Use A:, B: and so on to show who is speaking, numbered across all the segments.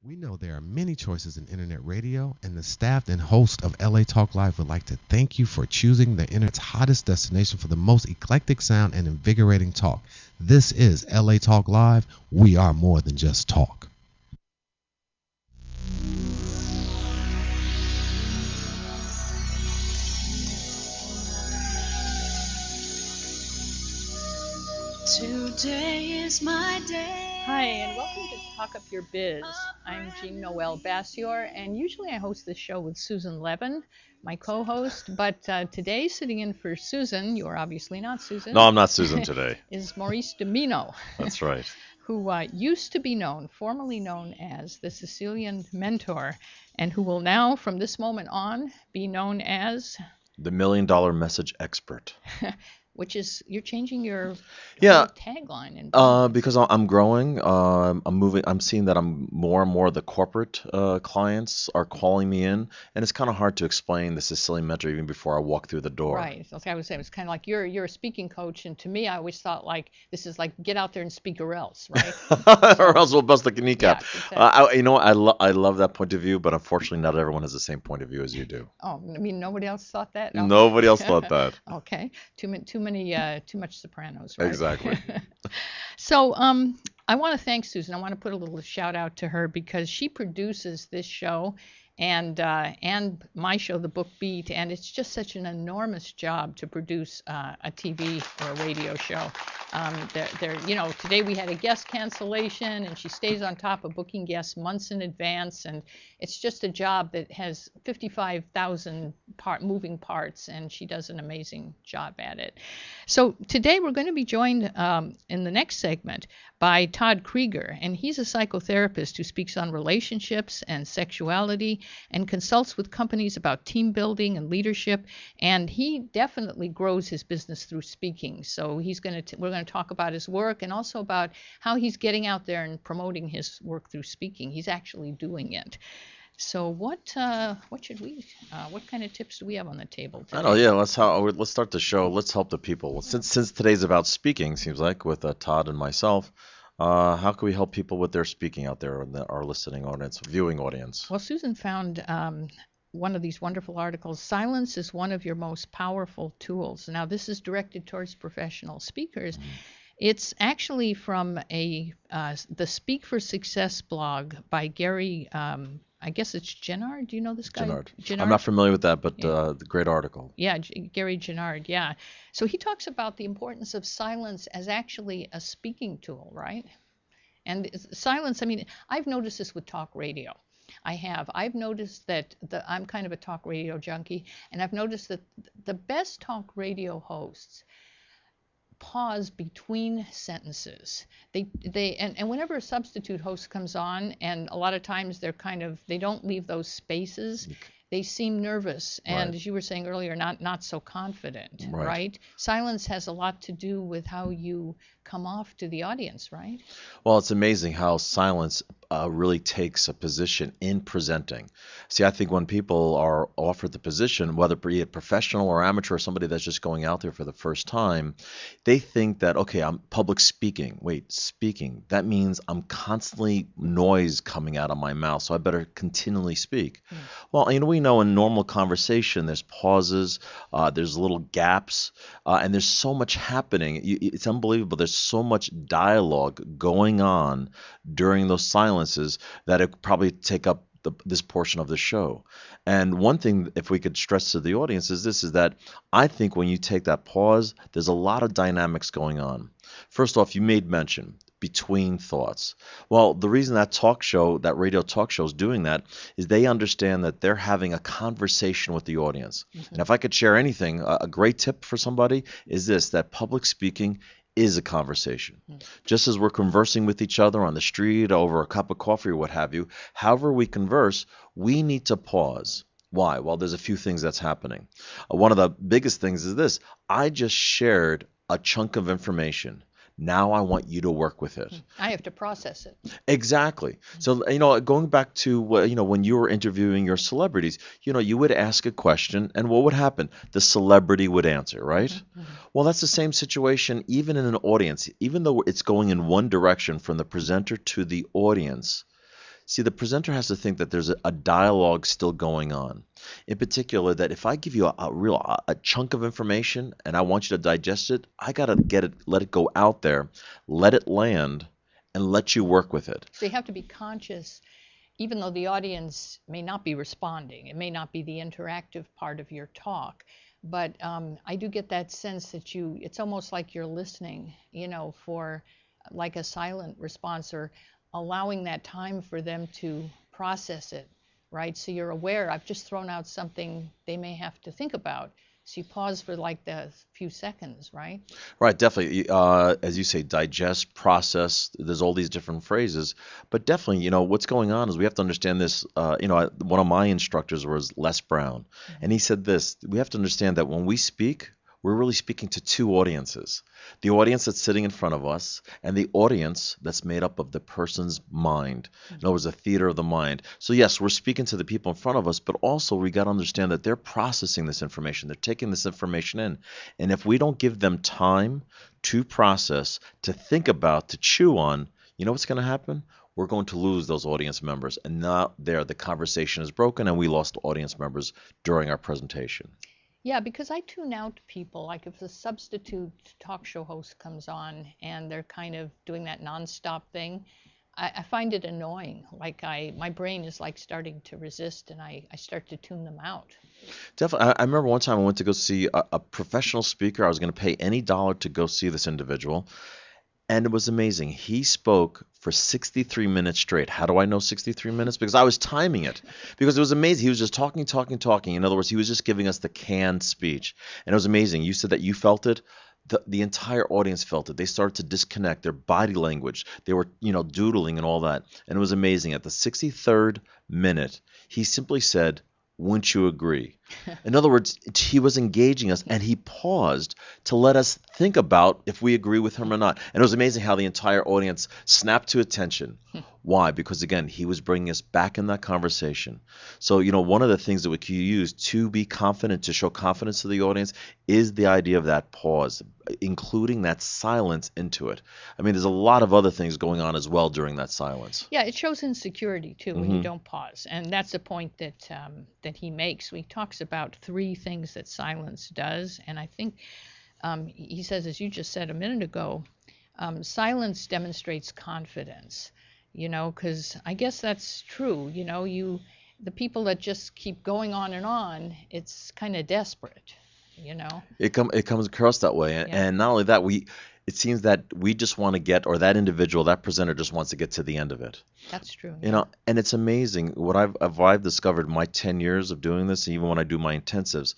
A: We know there are many choices in internet radio, and the staff and host of LA Talk Live would like to thank you for choosing the internet's hottest destination for the most eclectic sound and invigorating talk. This is LA Talk Live. We are more than just talk.
B: Today is my day.
C: Hi, and welcome to Talk Up Your Biz. I'm Jean Noel Bassior, and usually I host this show with Susan Levin, my co-host, but today sitting in for Susan, you're obviously not Susan.
D: No, I'm not Susan today.
C: Is Maurice Domino.
D: That's right.
C: Who used to be known, formerly known as the Sicilian Mentor, and who will now, from this moment on, be known as...
D: The $1 Million Message Expert.
C: Which is, you're changing your
D: Yeah,
C: tagline. And
D: because I'm growing. I'm moving. I'm seeing that I'm more and more the corporate clients are calling me in, and it's kind of hard to explain the Sicilian Mentor even before I walk through the door.
C: Right. So I would say it's kind of like you're a speaking coach, and to me, I always thought like this is like get out there and speak or else, right?
D: Or else we'll bust the kneecap.
C: Yeah, exactly.
D: I love that point of view, but unfortunately, not everyone has the same point of view as you do.
C: Oh, I mean, nobody else thought that? No.
D: Nobody else thought that.
C: Okay. Too much Sopranos, right?
D: Exactly.
C: So, I want to thank Susan. I want to put a little shout out to her because she produces this show and my show, The Book Beat, and it's just such an enormous job to produce a TV or a radio show. Today we had a guest cancellation, and she stays on top of booking guests months in advance, and it's just a job that has 55,000 moving parts, and she does an amazing job at it. So today we're going to be joined in the next segment by Todd Krieger, and he's a psychotherapist who speaks on relationships and sexuality and consults with companies about team building and leadership, and he definitely grows his business through speaking. So we're going to talk about his work and also about how he's getting out there and promoting his work through speaking. He's actually doing it. So what kind of tips do we have on the table today?
D: I know, yeah. Let's start the show. Let's help the people. Since today's about speaking, seems like with Todd and myself, how can we help people with their speaking out there in our listening audience, viewing audience?
C: Well, Susan found one of these wonderful articles. Silence is one of your most powerful tools. Now, this is directed towards professional speakers. Mm-hmm. It's actually from the Speak for Success blog by Gary. I guess it's Gennard. Do you know this guy?
D: Gennard. I'm not familiar with that, but the great article.
C: Yeah, Gary Gennard, yeah. So he talks about the importance of silence as actually a speaking tool, right? And silence, I mean, I've noticed this with talk radio. I've noticed that I'm kind of a talk radio junkie, and I've noticed that the best talk radio hosts pause between sentences. And whenever a substitute host comes on, and a lot of times they don't leave those spaces. They seem nervous, and
D: Right.
C: as you were saying earlier, not so confident,
D: Right.
C: right? Silence has a lot to do with how you come off to the audience, right?
D: Well, it's amazing how silence really takes a position in presenting. See, I think when people are offered the position, whether be it professional or amateur or somebody that's just going out there for the first time, they think that, okay, I'm public speaking. Wait, speaking. That means I'm constantly noise coming out of my mouth, so I better continually speak. Well, we know in normal conversation, there's pauses, there's little gaps, and there's so much happening. It's unbelievable. There's so much dialogue going on during those silences that it could probably take up this portion of the show. And one thing, if we could stress to the audience, is that I think when you take that pause, there's a lot of dynamics going on. First off, you made mention between thoughts. Well, the reason that radio talk show is doing that is they understand that they're having a conversation with the audience. Mm-hmm. And if I could share anything, a great tip for somebody is this, that public speaking is a conversation. Just as we're conversing with each other on the street, over a cup of coffee or what have you, however we converse, we need to pause. Why? Well, there's a few things that's happening. One of the biggest things is this. I just shared a chunk of information. Now I want you to work with it.
C: I have to process it.
D: Exactly. So, going back to, when you were interviewing your celebrities, you would ask a question and what would happen? The celebrity would answer, right? Mm-hmm. Well, that's the same situation even in an audience. Even though it's going in one direction from the presenter to the audience, See, the presenter has to think that there's a dialogue still going on. In particular, that if I give you a chunk of information and I want you to digest it, I gotta get it, let it go out there, let it land, and let you work with it.
C: So you have to be conscious, even though the audience may not be responding, it may not be the interactive part of your talk, but I do get that sense that it's almost like you're listening, for like a silent response, or allowing that time for them to process it, right? So you're aware, I've just thrown out something they may have to think about. So you pause for like the few seconds, right?
D: Right, definitely. As you say, digest, process. There's all these different phrases, but definitely, what's going on is we have to understand this. One of my instructors was Les Brown, and he said this: we have to understand that when we speak, we're really speaking to two audiences. The audience that's sitting in front of us and the audience that's made up of the person's mind. In other words, a theater of the mind. So yes, we're speaking to the people in front of us, but also we got to understand that they're processing this information. They're taking this information in. And if we don't give them time to process, to think about, to chew on, you know what's going to happen? We're going to lose those audience members. And now the conversation is broken and we lost audience members during our presentation.
C: Yeah, because I tune out people. Like if the substitute talk show host comes on and they're kind of doing that nonstop thing, I find it annoying. Like my brain is like starting to resist, and I start to tune them out.
D: Definitely. I remember one time I went to go see a professional speaker. I was going to pay any dollar to go see this individual. And it was amazing. He spoke for 63 minutes straight. How do I know 63 minutes? Because I was timing it. Because it was amazing. He was just talking, talking, talking. In other words, he was just giving us the canned speech. And it was amazing. You said that you felt it. The entire audience felt it. They started to disconnect their body language. They were, doodling and all that. And it was amazing. At the 63rd minute, he simply said, "Wouldn't you agree?" In other words, he was engaging us, and he paused to let us think about if we agree with him or not. And it was amazing how the entire audience snapped to attention. Why? Because, again, he was bringing us back in that conversation. So, one of the things that we can use to be confident, to show confidence to the audience, is the idea of that pause, including that silence into it. I mean, there's a lot of other things going on as well during that silence.
C: Yeah, it shows insecurity, too, when you don't pause. And that's a point that he makes. He talks about 3 things that silence does. And I think he says, as you just said a minute ago, silence demonstrates confidence, because I guess that's true. The people that just keep going on and on, it's kind of desperate,
D: It comes across that way. And not only that, it seems that we just want to get, or that individual, that presenter just wants to get to the end of it.
C: That's true.
D: And it's amazing what I've discovered in my 10 years of doing this, even when I do my intensives,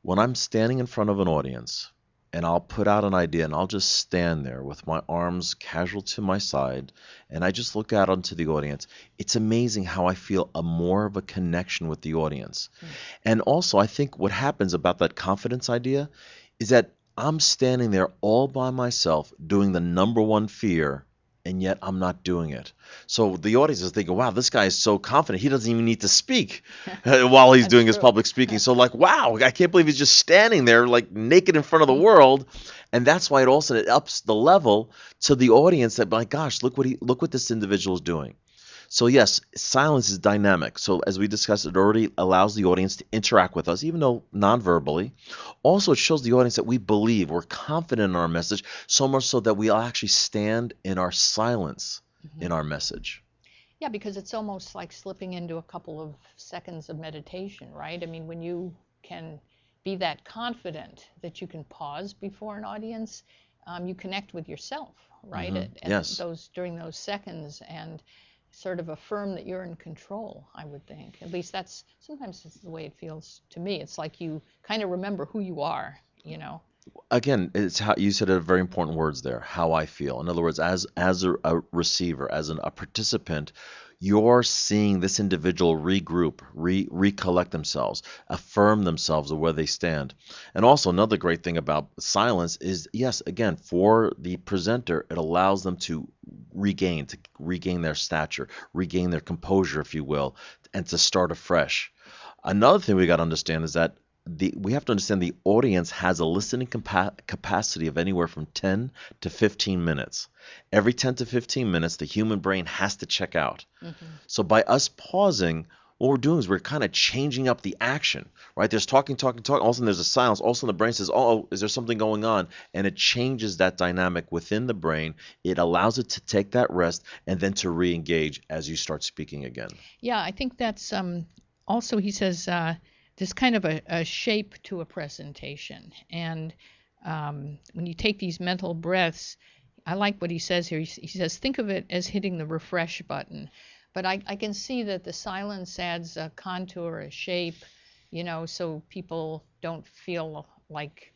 D: when I'm standing in front of an audience and I'll put out an idea and I'll just stand there with my arms casual to my side and I just look out onto the audience, it's amazing how I feel more of a connection with the audience. And also, I think what happens about that confidence idea is that I'm standing there all by myself doing the number one fear, and yet I'm not doing it. So the audience is thinking, wow, this guy is so confident. He doesn't even need to speak while he's doing his public speaking. So like, wow, I can't believe he's just standing there like naked in front of the world. And that's why it ups the level to the audience that, my gosh, look what this individual is doing. So yes, silence is dynamic. So as we discussed, it already allows the audience to interact with us, even though non-verbally. Also, it shows the audience that we believe, we're confident in our message, so much so that we'll actually stand in our silence in our message.
C: Yeah, because it's almost like slipping into a couple of seconds of meditation, right? I mean, when you can be that confident that you can pause before an audience, you connect with yourself, right?
D: Yes.
C: During those seconds, and sort of affirm that you're in control, I would think. At least sometimes it's the way it feels to me. It's like you kind of remember who you are,
D: Again, it's how you said very important words there, how I feel. In other words, as a receiver, as a participant, you're seeing this individual regroup, recollect themselves, affirm themselves of where they stand. And also another great thing about silence is, yes, again, for the presenter, it allows them to regain their stature, regain their composure, if you will, and to start afresh. Another thing we got to understand is that we have to understand the audience has a listening capacity of anywhere from 10 to 15 minutes. Every 10 to 15 minutes, the human brain has to check out. So by us pausing, what we're doing is we're kind of changing up the action, right? There's talking, all of a sudden there's a silence, all of a sudden the brain says, oh, is there something going on? And it changes that dynamic within the brain. It allows it to take that rest and then to re-engage as you start speaking again.
C: Yeah, I think that's also, he says, there's kind of a shape to a presentation. And when you take these mental breaths, I like what he says here. He says, think of it as hitting the refresh button. But I can see that the silence adds a contour, a shape, so people don't feel like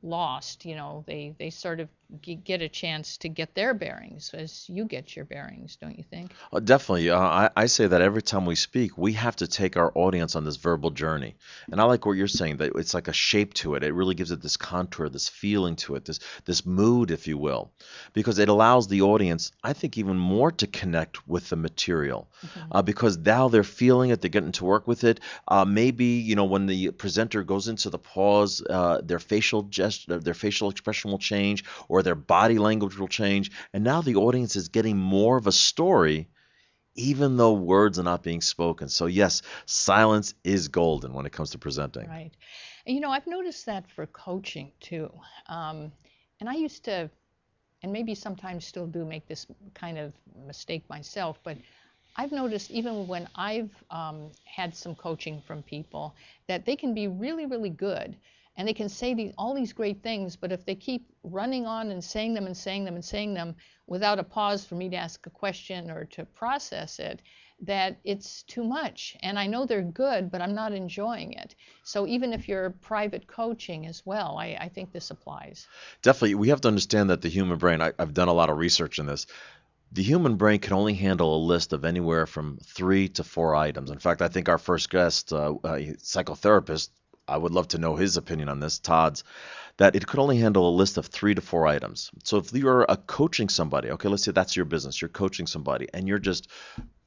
C: lost. They sort of get a chance to get their bearings as you get your bearings, don't you think?
D: Definitely. I say that every time we speak, we have to take our audience on this verbal journey. And I like what you're saying, that it's like a shape to it. It really gives it this contour, this feeling to it, this mood, if you will, because it allows the audience, I think, even more to connect with the material, because now they're feeling it, they're getting to work with it. Maybe, when the presenter goes into the pause, their facial gesture, their facial expression will change, or their body language will change, and now the audience is getting more of a story, even though words are not being spoken. So yes, silence is golden when it comes to presenting.
C: Right. And I've noticed that for coaching too. And I used to, and maybe sometimes still do, make this kind of mistake myself, but I've noticed even when I've had some coaching from people that they can be really, really good. And they can say all these great things, but if they keep running on and saying them and saying them and saying them without a pause for me to ask a question or to process it, that it's too much. And I know they're good, but I'm not enjoying it. So even if you're private coaching as well, I think this applies.
D: Definitely. We have to understand that the human brain, I've done a lot of research in this. The human brain can only handle a list of anywhere from 3 to 4 items. In fact, I think our first guest, psychotherapist, I would love to know his opinion on this, Todd's, that it could only handle a list of 3 to 4 items. So if you're coaching somebody, okay, let's say that's your business, you're coaching somebody, and you're just,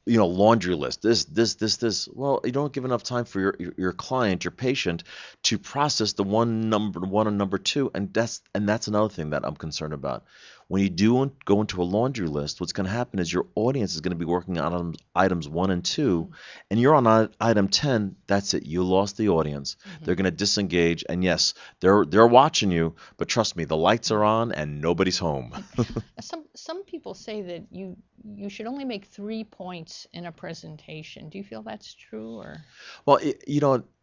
D: laundry list, this. Well, you don't give enough time for your client, your patient, to process the number 1 and number 2, and that's another thing that I'm concerned about. When you do go into a laundry list, what's going to happen is your audience is going to be working on items 1 and 2, and you're on item 10. That's it. You lost the audience. They're going to disengage, and yes, they're watching you, but trust me, the lights are on and nobody's home.
C: Some people say that you should only make 3 points in a presentation. Do you feel that's true, or?
D: Well,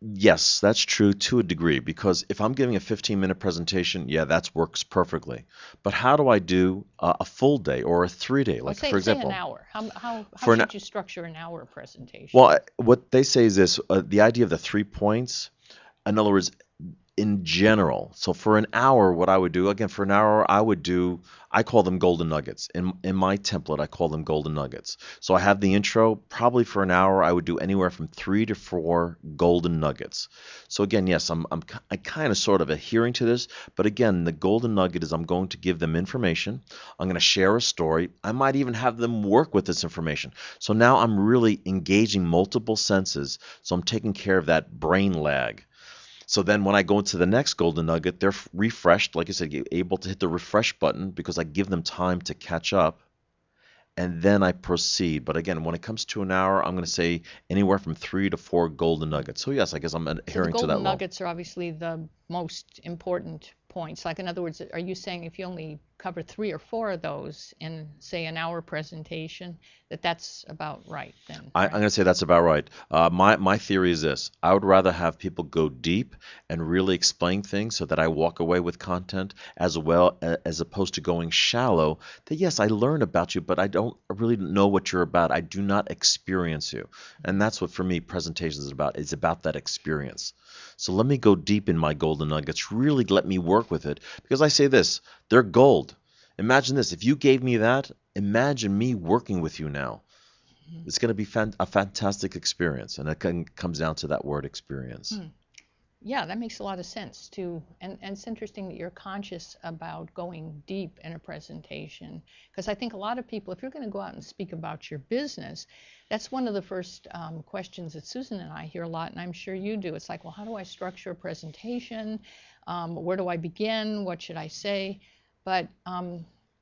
D: yes, that's true to a degree, because if I'm giving a 15-minute presentation, yeah, that works perfectly. But how do I do a full day or a 3-day? Like,
C: say,
D: for example,
C: say an hour. How should you structure an hour presentation?
D: Well, what they say is this: the idea of the 3 points. In other words, in general. So for an hour, what I would do, again, for an hour, I call them golden nuggets. In my template, I call them golden nuggets. So I have the intro. Probably for an hour, I would do anywhere from 3 to 4 golden nuggets. So again, yes, I kind of sort of adhering to this. But again, the golden nugget is I'm going to give them information. I'm going to share a story. I might even have them work with this information. So now I'm really engaging multiple senses. So I'm taking care of that brain lag. So then when I go into the next golden nugget, they're refreshed. Like I said, you're able to hit the refresh button because I give them time to catch up. And then I proceed. But again, when it comes to an hour, I'm going to say anywhere from 3 to 4 golden nuggets. So yes, I guess I'm adhering to that
C: rule. Golden
D: law.
C: nuggets are obviously the most important points. Like, in other words, are you saying if you only cover 3 or 4 of those in, say, an hour presentation, that's about right then?
D: I'm going to say that's about right. My theory is this. I would rather have people go deep and really explain things so that I walk away with content, as well as opposed to going shallow, that yes, I learn about you, but I don't really know what you're about. I do not experience you. And that's what, for me, presentations is about. It's about that experience. So let me go deep in my golden nuggets, really let me work with it, because I say this, they're gold. Imagine this, if you gave me that, imagine me working with you now. It's going to be a fantastic experience, and it comes down to that word experience.
C: Yeah, that makes a lot of sense too. And it's interesting that you're conscious about going deep in a presentation. Because I think a lot of people, if you're going to go out and speak about your business, that's one of the first questions that Susan and I hear a lot, and I'm sure you do. It's like, well, how do I structure a presentation? Where do I begin? What should I say? But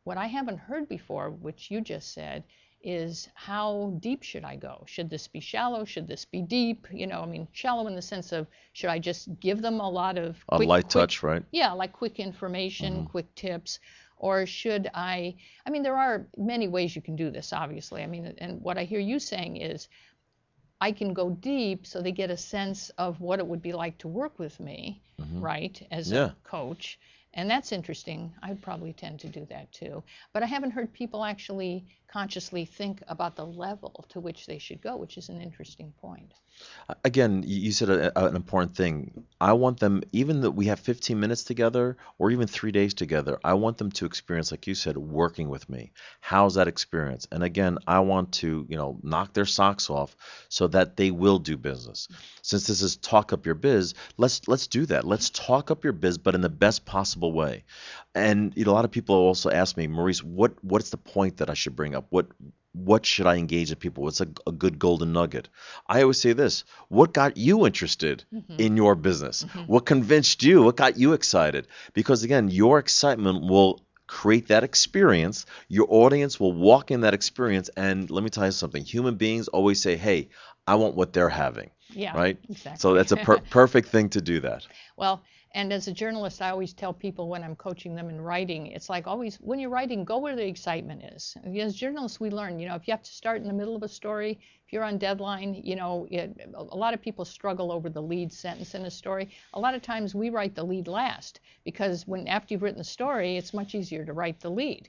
C: what I haven't heard before, which you just said, is how deep should I go? Should this be shallow? Should this be deep? You know, I mean, shallow in the sense of, should I just give them a lot of
D: A light touch, right?
C: yeah, like quick information, quick tips, or should I mean, there are many ways you can do this, obviously. I mean, and what I hear you saying is, I can go deep so they get a sense of what it would be like to work with me, right, as
D: Yeah.
C: a coach. And that's interesting. I'd probably tend to do that too. But I haven't heard people actually consciously think about the level to which they should go, which is an interesting point.
D: Again, you said an important thing. I want them, even that we have 15 minutes together or even 3 days together, I want them to experience, like you said, working with me. How's that experience? And again, I want to, knock their socks off so that they will do business. Since this is Talk Up Your Biz, let's do that. Let's talk up your biz, but in the best possible way. And a lot of people also ask me, Maurice, what's the point that I should bring up? What should I engage with people? What's a good golden nugget? I always say this: what got you interested in your business? What convinced you? What got you excited? Because again, your excitement will create that experience. Your audience will walk in that experience. And let me tell you something: human beings always say, "Hey, I want what they're having."
C: Yeah,
D: right?
C: exactly.
D: So that's a perfect thing to do that.
C: Well, and as a journalist, I always tell people when I'm coaching them in writing, it's like always, when you're writing, go where the excitement is. And as journalists, we learn, if you have to start in the middle of a story, if you're on deadline, a lot of people struggle over the lead sentence in a story. A lot of times we write the lead last because after you've written the story, it's much easier to write the lead.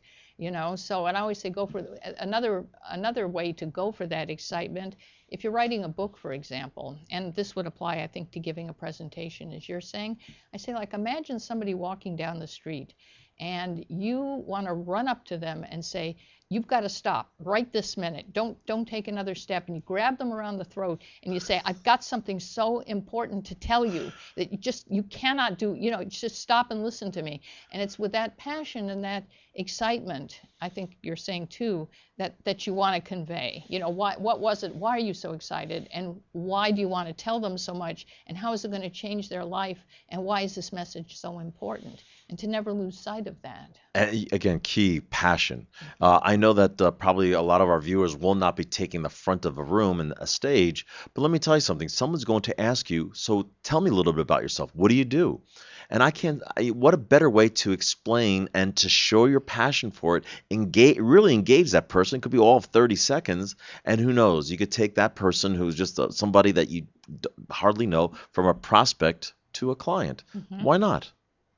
C: So, and I always say go for another way to go for that excitement. If you're writing a book, for example, and this would apply, I think, to giving a presentation, as you're saying, I say, like, imagine somebody walking down the street and you want to run up to them and say, you've got to stop right this minute. Don't take another step. And you grab them around the throat and you say, I've got something so important to tell you that you cannot do, just stop and listen to me. And it's with that passion and that excitement, I think you're saying too, that you want to convey. What was it? Why are you so excited? And why do you want to tell them so much? And how is it going to change their life? And why is this message so important? And to never lose sight of that.
D: And again, key passion. I know that probably a lot of our viewers will not be taking the front of a room and a stage, but let me tell you something. Someone's going to ask you, so tell me a little bit about yourself. What do you do? And what a better way to explain and to show your passion for it, really engage that person. It could be all of 30 seconds, and who knows, you could take that person who's just somebody that you hardly know from a prospect to a client. Why not?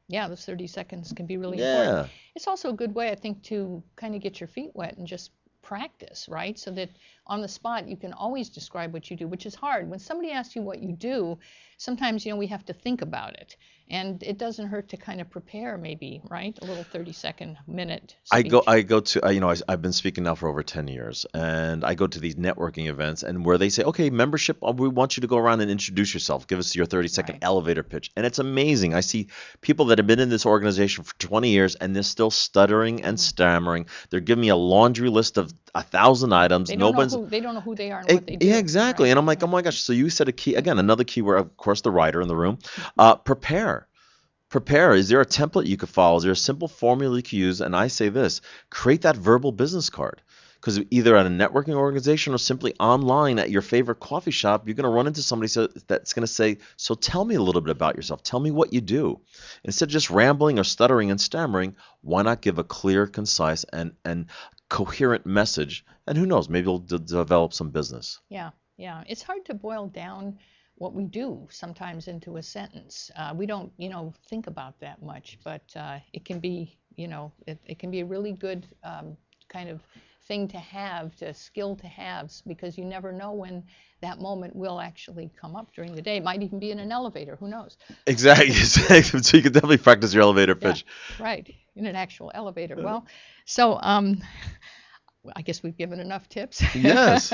C: Yeah, those 30 seconds can be really
D: Yeah.
C: important. It's also a good way, I think, to kind of get your feet wet and just practice, right? So that on the spot you can always describe what you do, which is hard. When somebody asks you what you do, sometimes we have to think about it, and it doesn't hurt to kind of prepare, maybe, right? A little 30-second minute speech.
D: I go to I've been speaking now for over 10 years, and I go to these networking events and where they say, okay, membership, we want you to go around and introduce yourself, give us your 30-second
C: Right.
D: elevator pitch. And it's amazing. I see people that have been in this organization for 20 years and they're still stuttering and stammering. They're giving me a laundry list of 1,000 items.
C: They don't know who they are and what they do.
D: Yeah, exactly.
C: Right?
D: And I'm like, oh my gosh. So you said another key word, of course, the writer in the room. Prepare. Prepare. Is there a template you could follow? Is there a simple formula you could use? And I say this: create that verbal business card. Because either at a networking organization or simply online at your favorite coffee shop, you're going to run into somebody that's going to say, so tell me a little bit about yourself. Tell me what you do. Instead of just rambling or stuttering and stammering, why not give a clear, concise, and coherent message? And who knows, maybe you'll develop some business.
C: Yeah. It's hard to boil down what we do sometimes into a sentence. We don't, think about that much, but it can be, it can be a really good kind of thing to have, skill to have, because you never know when that moment will actually come up during the day. It might even be in an elevator. Who knows?
D: Exactly. So you can definitely practice your elevator pitch.
C: Yeah, right, in an actual elevator. Well, so I guess we've given enough tips.
D: Yes.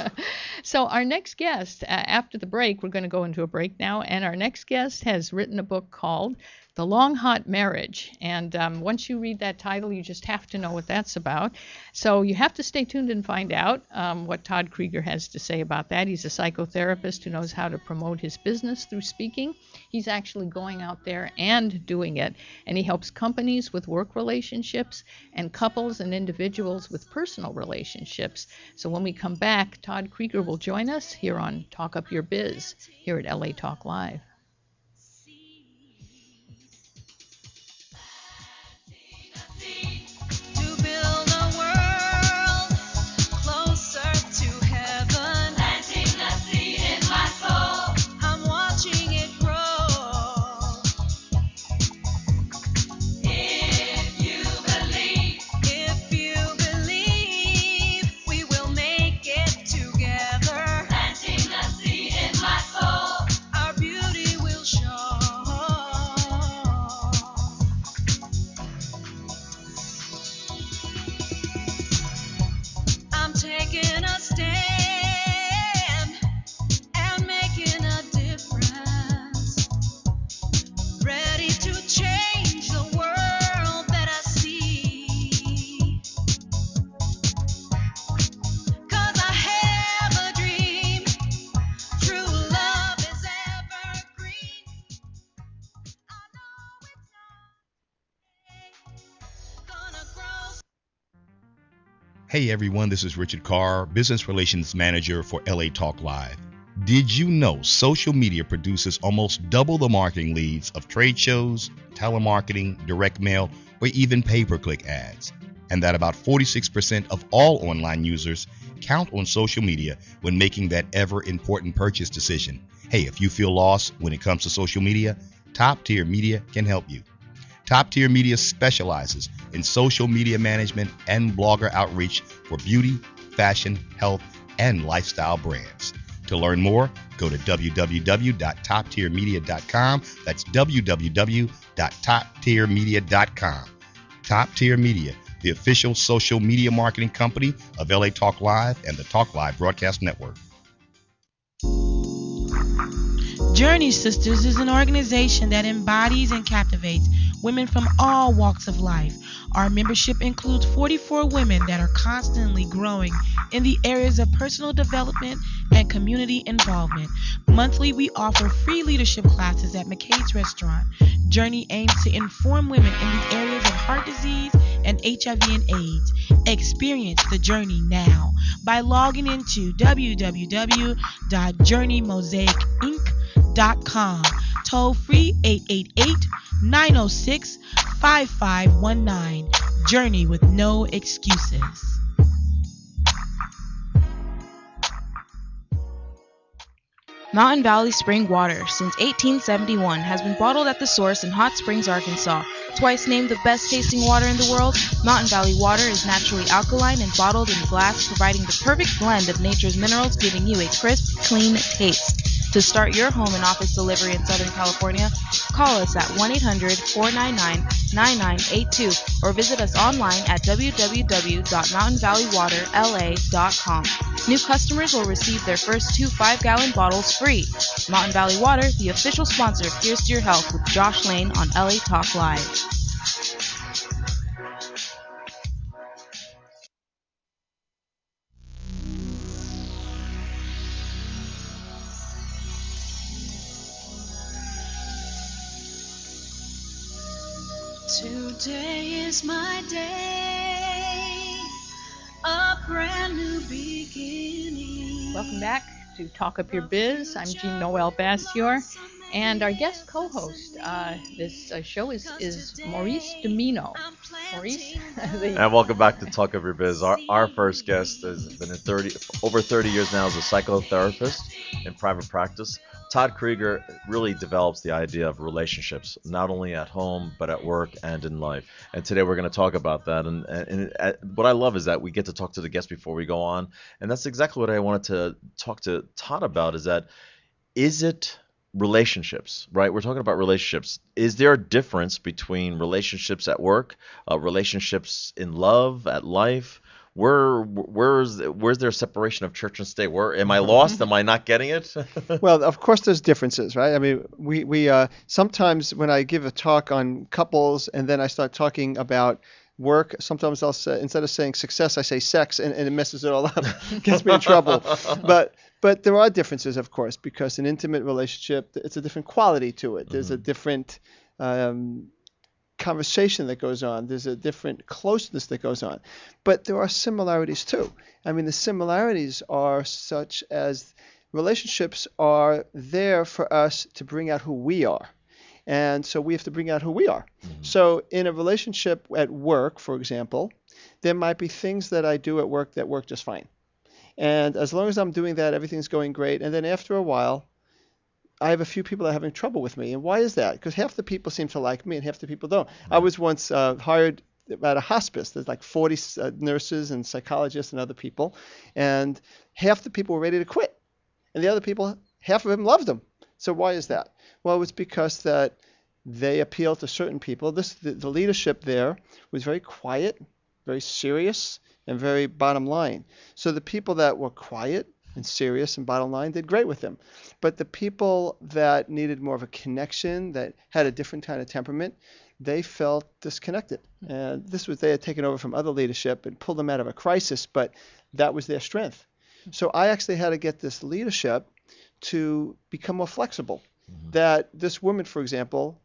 C: So our next guest, after the break, we're going to go into a break now, and our next guest has written a book called The Long Hot Marriage. And once you read that title, you just have to know what that's about. So you have to stay tuned and find out what Todd Krieger has to say about that. He's a psychotherapist who knows how to promote his business through speaking. He's actually going out there and doing it, and he helps companies with work relationships and couples and individuals with personal relationships. So when we come back, Todd Krieger will join us here on Talk Up Your Biz here at LA Talk Live.
E: Hey everyone, this is Richard Carr, Business Relations Manager for LA Talk Live. Did you know social media produces almost double the marketing leads of trade shows, telemarketing, direct mail, or even pay-per-click ads? And that about 46% of all online users count on social media when making that ever-important purchase decision. Hey, if you feel lost when it comes to social media, Top Tier Media can help you. Top Tier Media specializes in social media management and blogger outreach for beauty, fashion, health, and lifestyle brands. To learn more, go to www.toptiermedia.com. That's www.toptiermedia.com. Top Tier Media, the official social media marketing company of LA Talk Live and the Talk Live Broadcast Network.
F: Journey Sisters is an organization that embodies and captivates women from all walks of life. Our membership includes 44 women that are constantly growing in the areas of personal development and community involvement. Monthly, we offer free leadership classes at McCade's Restaurant. Journey aims to inform women in the areas of heart disease and HIV and AIDS. Experience the journey now by logging into www.journeymosaicinc.com. Toll free 888-906-5519. Journey with no excuses.
G: Mountain Valley Spring Water, since 1871, has been bottled at the source in Hot Springs, Arkansas. Twice named the best tasting water in the world, Mountain Valley Water is naturally alkaline and bottled in glass, providing the perfect blend of nature's minerals, giving you a crisp, clean taste. To start your home and office delivery in Southern California, call us at 1-800-499-9982 or visit us online at www.mountainvalleywaterla.com. New customers will receive their first 2 5-gallon bottles free. Mountain Valley Water, the official sponsor of Here's to Your Health with Josh Lane on LA Talk Live.
B: Today is my day, a brand new beginning.
C: Welcome back to Talk Up Your Biz. I'm Jean Noel Bastior, and our guest co-host this show is Maurice Domino. Maurice,
D: And welcome back to Talk Up Your Biz. Our first guest has been over 30 years now as a psychotherapist in private practice. Todd Krieger really develops the idea of relationships, not only at home, but at work and in life. And today we're going to talk about that. And what I love is that we get to talk to the guest before we go on. And that's exactly what I wanted to talk to Todd about, is it relationships, right? We're talking about relationships. Is there a difference between relationships at work, relationships in love, at life? where's there a separation of church and state? Where am I lost? Am I not getting it?
H: Well, of course, there's differences, right? I mean, we sometimes when I give a talk on couples and then I start talking about work, sometimes I'll say, instead of saying success, I say sex, and it messes it all up, gets me in trouble. But there are differences, of course, because an intimate relationship, it's a different quality to it. There's a different conversation that goes on. There's a different closeness that goes on. But there are similarities too. I mean, the similarities are such as relationships are there for us to bring out who we are. And so we have to bring out who we are. So in a relationship at work, for example, there might be things that I do at work that work just fine. And as long as I'm doing that, everything's going great. And then after a while, I have a few people that are having trouble with me. And why is that? Because half the people seem to like me and half the people don't. I was once hired at a hospice. There's like 40 nurses and psychologists and other people. And half the people were ready to quit. And the other people, half of them loved them. So why is that? Well, it's because that they appeal to certain people. The leadership there was very quiet, very serious, and very bottom line. So the people that were quiet and serious and bottom line did great with them. But the people that needed more of a connection, that had a different kind of temperament, they felt disconnected. And they had taken over from other leadership and pulled them out of a crisis, but that was their strength. So I actually had to get this leadership to become more flexible. That this woman, for example,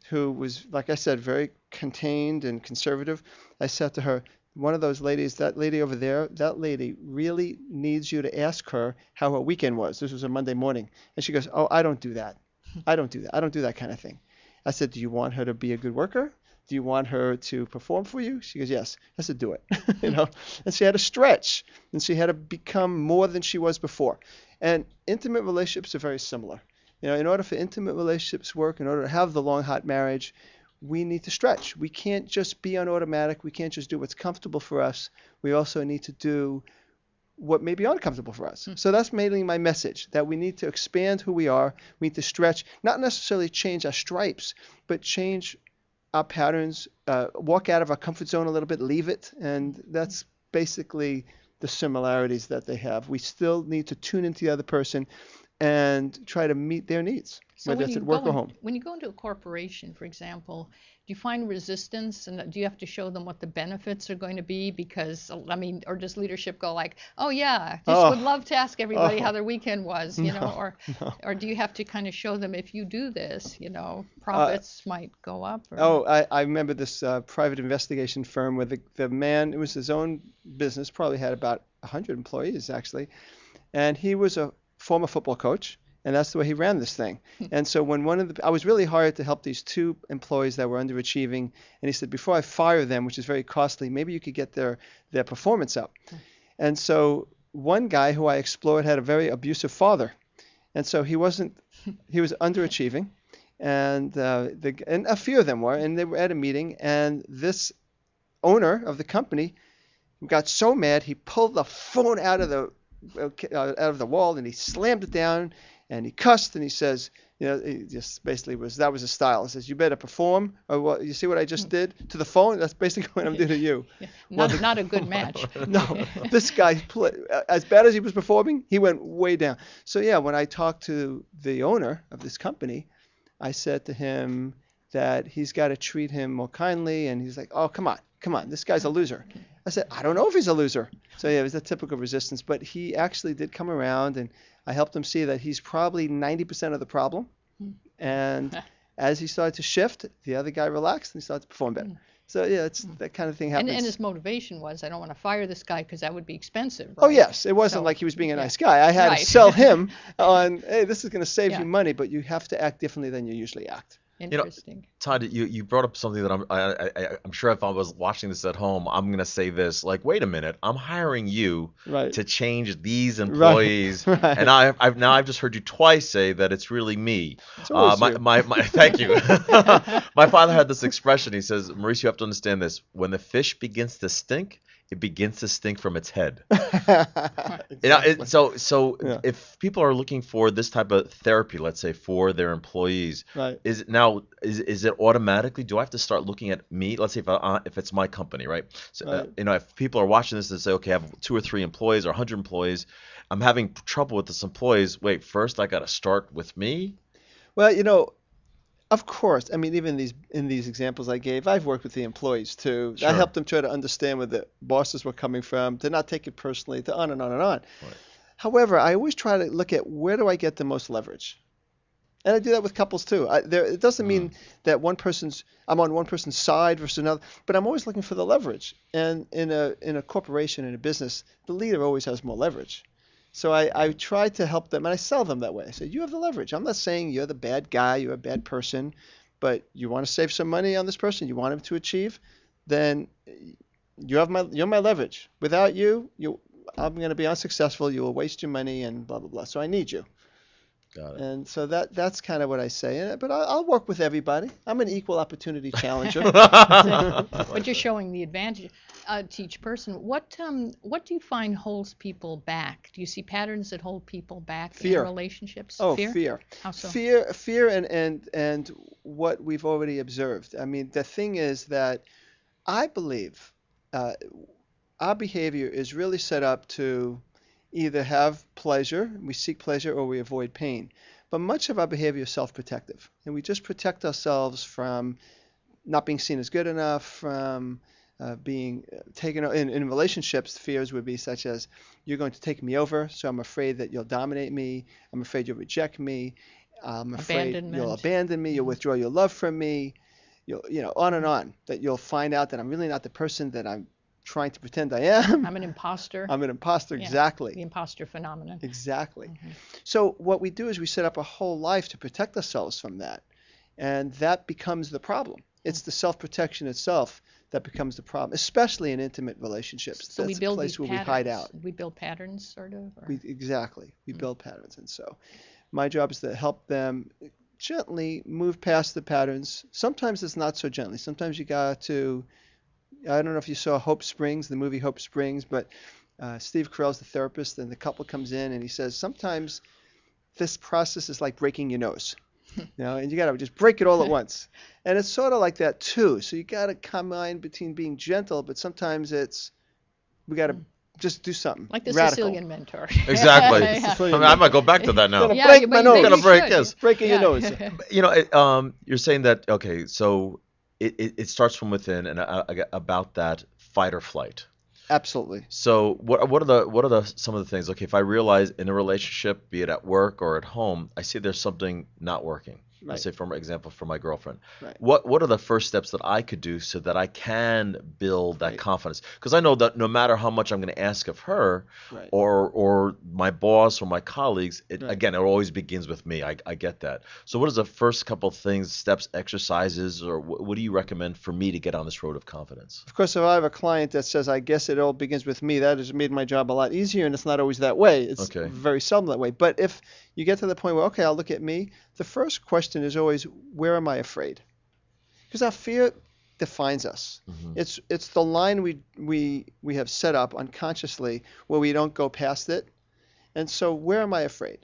H: who was, like I said, very contained and conservative, I said to her, one of those ladies, that lady over there, that lady really needs you to ask her how her weekend was. This was a Monday morning. And she goes, oh, I don't do that. I don't do that kind of thing. I said, do you want her to be a good worker? Do you want her to perform for you? She goes, yes. I said, do it. And she had to stretch, and she had to become more than she was before. And intimate relationships are very similar. In order for intimate relationships to work, in order to have the long, hot marriage, we need to stretch. We can't just be on automatic. We can't just do what's comfortable for us. We also need to do what may be uncomfortable for us. So that's mainly my message, that we need to expand who we are. We need to stretch, not necessarily change our stripes, but change our patterns, walk out of our comfort zone a little bit, leave it. And that's basically the similarities that they have. We still need to tune into the other person and try to meet their needs, whether that's at work or home.
C: When you go into a corporation, for example, do you find resistance, and do you have to show them what the benefits are going to be? Because, or does leadership go like, oh yeah, would love to ask everybody how their weekend was, or do you have to kind of show them if you do this, profits might go up?
H: I remember this private investigation firm where the man, it was his own business, probably had about 100 employees actually, and he was a former football coach, and that's the way he ran this thing. And so when I was really hired to help these two employees that were underachieving, and he said, before I fire them, which is very costly, maybe you could get their performance up. And so one guy who I explored had a very abusive father, and so he was underachieving, and a few of them were, and they were at a meeting, and this owner of the company got so mad he pulled the phone out of the wall, and he slammed it down, and he cussed, and he says, he just basically that was his style. He says, you better perform, or what? You see what I just did to the phone? That's basically what I'm doing to you.
C: Not a good match.
H: No, this guy, as bad as he was performing, he went way down. So yeah, when I talked to the owner of this company, I said to him that he's got to treat him more kindly, and he's like, oh, come on, this guy's a loser. I said, I don't know if he's a loser. So yeah, it was a typical resistance, but he actually did come around, and I helped him see that he's probably 90% of the problem. And as he started to shift, the other guy relaxed and he started to perform better. So yeah, it's that kind of thing happens.
C: And his motivation was, I don't want to fire this guy because that would be expensive. Right?
H: Oh yes, it wasn't like he was being a nice guy. I had to sell him on, hey, this is going to save you money, but you have to act differently than you usually act.
C: Interesting.
D: Todd, you brought up something that I'm sure if I was watching this at home, I'm going to say this, like, wait a minute, I'm hiring you to change these employees. Right. And I've just heard you twice say that it's really me. Thank you. My father had this expression. He says, Maurice, you have to understand this. When the fish begins to stink, it begins to stink from its head.
H: Exactly.
D: So
H: Yeah.
D: if people are looking for this type of therapy, let's say for their employees,
H: Right.
D: is it automatically? Do I have to start looking at me? Let's say if it's my company, right? So,
H: Right.
D: if people are watching this and say, okay, I have 2 or 3 employees or 100 employees, I'm having trouble with this employees. Wait, first I got to start with me.
H: Well, of course. I mean, even in these examples I gave, I've worked with the employees too. I
D: Sure.
H: helped them try to understand where the bosses were coming from, to not take it personally, to on and on and on.
D: Right.
H: However, I always try to look at where do I get the most leverage, and I do that with couples too. It doesn't mean that I'm on one person's side versus another, but I'm always looking for the leverage. And in a corporation, in a business, the leader always has more leverage. So I try to help them, and I sell them that way. I say, you have the leverage. I'm not saying you're the bad guy, you're a bad person, but you want to save some money on this person, you want him to achieve, then you're my leverage. Without you, I'm going to be unsuccessful. You will waste your money and blah blah blah. So I need you.
D: Got it.
H: And so that's kind of what I say. But I'll work with everybody. I'm an equal opportunity challenger.
C: But you're showing the advantage to each person. What do you find holds people back? Do you see patterns that hold people back
H: Fear.
C: in relationships?
H: Oh, fear.
C: How so?
H: Fear, and what we've already observed. I mean, the thing is that I believe our behavior is really set up to either have pleasure, we seek pleasure, or we avoid pain. But much of our behavior is self-protective, and we just protect ourselves from not being seen as good enough, from being taken in relationships. Fears would be such as, you're going to take me over, so I'm afraid that you'll dominate me. I'm afraid you'll reject me. I'm afraid you'll abandon me. You'll withdraw your love from me. On and on. That you'll find out that I'm really not the person that I'm trying to pretend I am.
C: I'm an imposter.
H: I'm an imposter,
C: Yeah,
H: exactly.
C: The imposter phenomenon.
H: Exactly. So what we do is we set up a whole life to protect ourselves from that, and that becomes the problem. It's the self-protection itself that becomes the problem, especially in intimate relationships.
C: So
H: That's
C: we build
H: a place
C: these
H: where
C: patterns.
H: we hide out.
C: We build patterns, sort of. Or?
H: Exactly. We build patterns, and so my job is to help them gently move past the patterns. Sometimes it's not so gently. Sometimes you got to. I don't know if you saw Hope Springs, the movie Hope Springs, but Steve Carell's the therapist, and the couple comes in, and he says sometimes this process is like breaking your nose, and you got to just break it all at once. And it's sort of like that too. So you got to combine between being gentle, but sometimes we got to just do something
C: like the
H: radical.
C: Sicilian mentor.
D: Exactly.
C: Yeah.
D: I might go back to that now.
H: Gonna break my nose.
D: Gonna break this.
H: Breaking your nose.
D: You're saying that, okay, so it starts from within, and about that fight or flight.
H: Absolutely.
D: So what are the some of the things? Okay, if I realize in a relationship, be it at work or at home, I see there's something not working.
H: Right.
D: Let's say, for example, for my girlfriend.
H: Right.
D: What are the first steps that I could do so that I can build that confidence? Because I know that no matter how much I'm going to ask of her,
H: Right.
D: or my boss or my colleagues, again, it always begins with me. I get that. So what is the first couple of things, steps, exercises, or what do you recommend for me to get on this road of confidence?
H: Of course, if I have a client that says, I guess it all begins with me, that has made my job a lot easier, and it's not always that way. It's very seldom that way. But if you get to the point where, okay, I'll look at me, the first question is always, where am I afraid? Because our fear defines us. Mm-hmm. It's the line we have set up unconsciously where we don't go past it. And so where am I afraid?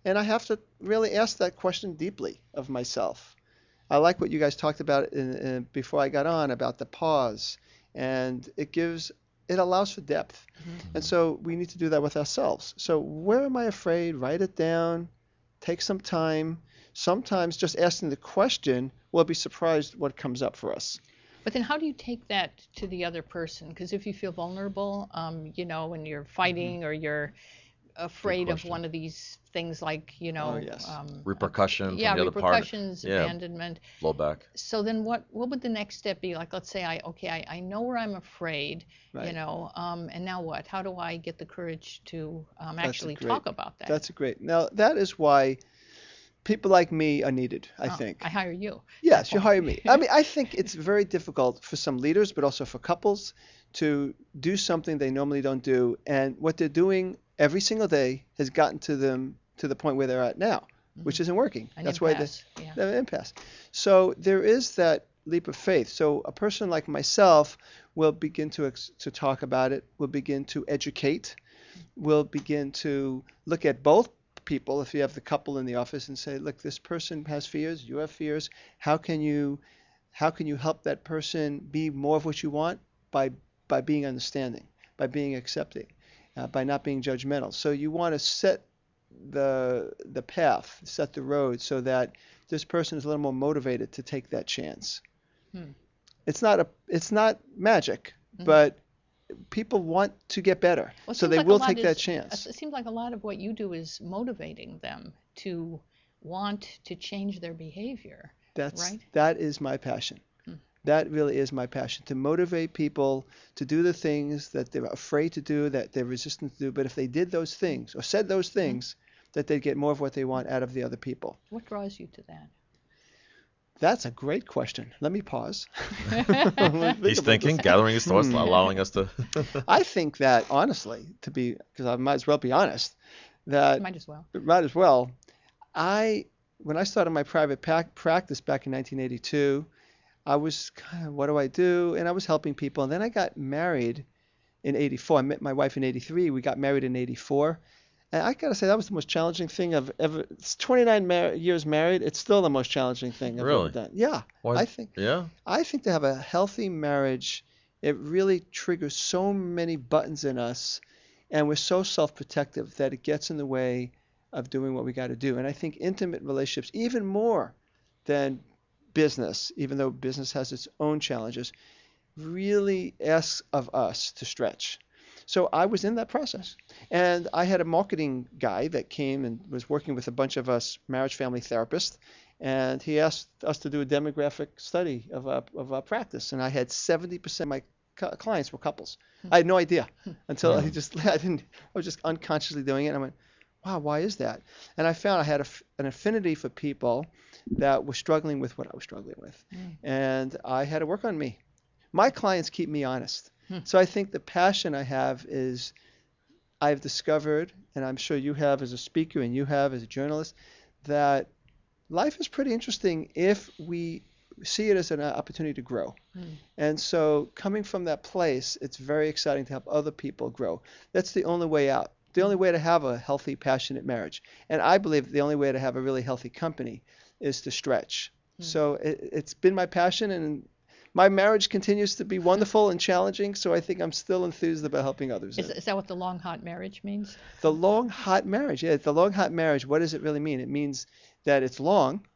H: And I have to really ask that question deeply of myself. I like what you guys talked about before I got on about the pause, and it allows for depth. Mm-hmm. And so we need to do that with ourselves. So where am I afraid? Write it down. Take some time. Sometimes just asking the question, we'll be surprised what comes up for us.
C: But then how do you take that to the other person? Because if you feel vulnerable, when you're fighting or you're afraid of one of these things like,
D: repercussion from the other part.
C: Repercussions, abandonment.
D: Blowback.
C: So then what would the next step be? Like, let's say I know where I'm afraid, right. And now what? How do I get the courage to actually talk about that?
H: That's great. Now, that is why people like me are needed, I think.
C: I hire you.
H: Yes, you hire me. I mean, I think it's very difficult for some leaders, but also for couples, to do something they normally don't do. And what they're doing every single day has gotten to them to the point where they're at now, which isn't working. That's why they're an impasse. So there is that leap of faith. So a person like myself will begin to talk about it, will begin to educate, will begin to look at both people. If you have the couple in the office and say, look, this person has fears, you have fears. How can you help that person be more of what you want? By being understanding, by being accepting, by not being judgmental. So you want to set the path, set the road, so that this person is a little more motivated to take that chance. It's not magic, but people want to get better,
C: Well,
H: so
C: seems
H: they
C: like a
H: will
C: lot
H: take that
C: is-
H: chance.
C: It seems like a lot of what you do is motivating them to want to change their behavior. Right?
H: That is my passion. That really is my passion, to motivate people to do the things that they're afraid to do, that they're resistant to do. But if they did those things or said those things, that they'd get more of what they want out of the other people.
C: What draws you to that?
H: That's a great question. Let me pause.
D: He's thinking, gathering his thoughts, allowing us to.
H: I think that, honestly, because I might as well be honest, that
C: Might as well.
H: When I started my private practice back in 1982, I was kind of, what do I do? And I was helping people. And then I got married in 84. I met my wife in 83. We got married in 84. And I got to say, that was the most challenging thing I've ever. It's 29 years married. It's still the most challenging thing I've ever done. Yeah.
D: Why?
H: I think to have a healthy marriage, it really triggers so many buttons in us. And we're so self-protective that it gets in the way of doing what we got to do. And I think intimate relationships, even more than business, even though business has its own challenges, really asks of us to stretch. So I was in that process. And I had a marketing guy that came and was working with a bunch of us marriage family therapists. And he asked us to do a demographic study of our practice. And I had 70% of my clients were couples. I had no idea until I was just unconsciously doing it. And I went, wow, why is that? And I found I had an affinity for people that were struggling with what I was struggling with. And I had to work on me. My clients keep me honest. So I think the passion I have is, I've discovered, and I'm sure you have as a speaker and you have as a journalist, that life is pretty interesting if we see it as an opportunity to grow. And so coming from that place, it's very exciting to help other people grow. That's the only way out. The only way to have a healthy, passionate marriage. And I believe the only way to have a really healthy company is to stretch. So it's been my passion, and my marriage continues to be wonderful and challenging, so I think I'm still enthused about helping others.
C: Is that what the long, hot marriage means?
H: The long, hot marriage, yeah. The long, hot marriage, what does it really mean? It means that it's long,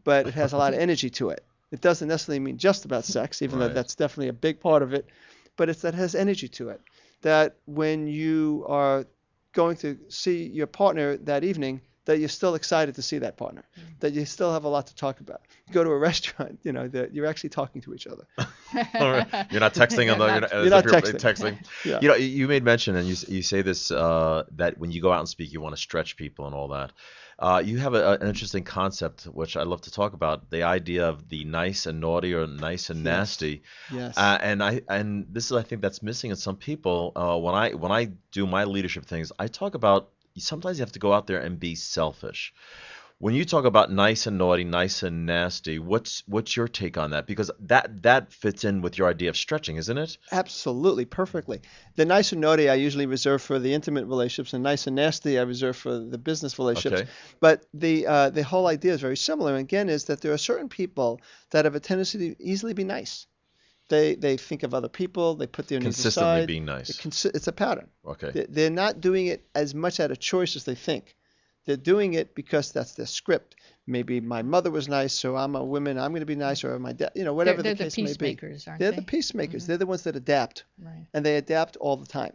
H: but it has a lot of energy to it. It doesn't necessarily mean just about sex, even though that's definitely a big part of it, but that has energy to it. That when you are going to see your partner that evening, that you're still excited to see that partner, that you still have a lot to talk about. You go to a restaurant, that you're actually talking to each other.
D: You're not texting
H: you're not texting. Yeah.
D: You made mention, and you say this, that when you go out and speak, you want to stretch people and all that. You have an interesting concept, which I'd love to talk about, the idea of the nice and naughty, or nice and nasty.
H: Yes.
D: And this is, I think, that's missing in some people. When I do my leadership things, I talk about, sometimes you have to go out there and be selfish. When you talk about nice and naughty, nice and nasty, what's your take on that? Because that fits in with your idea of stretching, isn't it?
H: Absolutely, perfectly. The nice and naughty I usually reserve for the intimate relationships, and nice and nasty I reserve for the business relationships.
D: Okay.
H: But the whole idea is very similar. And again, is that there are certain people that have a tendency to easily be nice. They think of other people. They put their needs aside.
D: Consistently being nice.
H: It's a pattern.
D: Okay.
H: They're not doing it as much out of choice as they think. They're doing it because that's their script. Maybe my mother was nice, so I'm a woman, I'm going to be nice, or my dad, whatever the case may be.
C: They're the peacemakers, aren't they?
H: They're the peacemakers. They're the ones that adapt.
C: Right.
H: And they adapt all the time.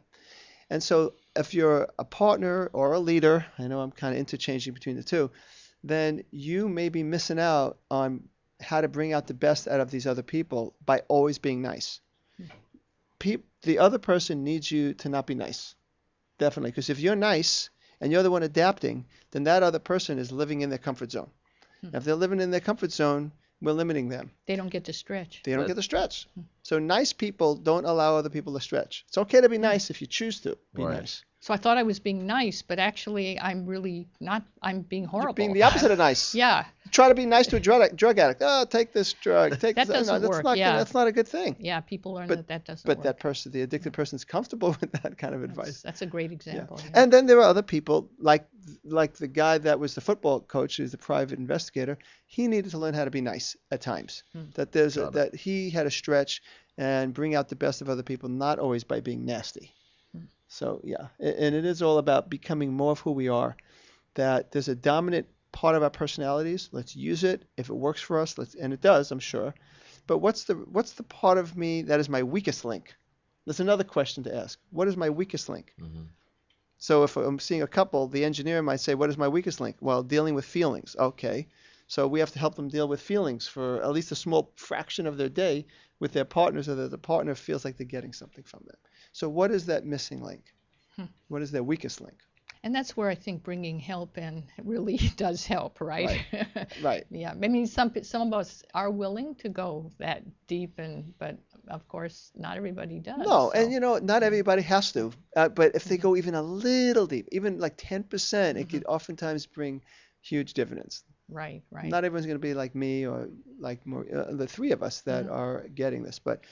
H: And so if you're a partner or a leader, I know I'm kind of interchanging between the two, then you may be missing out on how to bring out the best out of these other people by always being nice. The other person needs you to not be nice. Definitely. Because if you're nice and you're the one adapting, then that other person is living in their comfort zone. Now, if they're living in their comfort zone, we're limiting them.
C: They don't get to stretch.
H: They don't get to stretch. So nice people don't allow other people to stretch. It's okay to be nice if you choose to be nice.
C: So I thought I was being nice, but actually I'm really not. I'm being horrible.
H: You're being the opposite of nice.
C: Yeah.
H: try to be nice to a drug addict. Oh, take this drug. Take
C: That
H: this.
C: doesn't
H: That's
C: work,
H: not
C: yeah.
H: that's not a good thing.
C: Yeah, people learn
H: But
C: that doesn't
H: but
C: work.
H: that person, the addicted person, is comfortable with that kind of advice.
C: That's a great example.
H: Yeah.
C: Yeah.
H: And then there are other people like the guy that was the football coach, who's the private investigator. He needed to learn how to be nice at times. That that he had to stretch and bring out the best of other people, not always by being nasty. So yeah, and it is all about becoming more of who we are. That there's a dominant part of our personalities. Let's use it. If it works for us, and it does, I'm sure. But what's the part of me that is my weakest link? That's another question to ask. What is my weakest link?
D: Mm-hmm.
H: So if I'm seeing a couple, the engineer might say, what is my weakest link? Well, dealing with feelings. Okay. So we have to help them deal with feelings for at least a small fraction of their day with their partner, so that the partner feels like they're getting something from them. So what is that missing link? What is their weakest link?
C: And that's where I think bringing help in really does help, right?
H: Right.
C: Yeah. I mean, some of us are willing to go that deep, but of course, not everybody does.
H: No,
C: so.
H: and not everybody has to. But if they go even a little deep, even like 10%, it could oftentimes bring huge dividends.
C: Right.
H: Not everyone's going to be like me or like more, the three of us that are getting this, but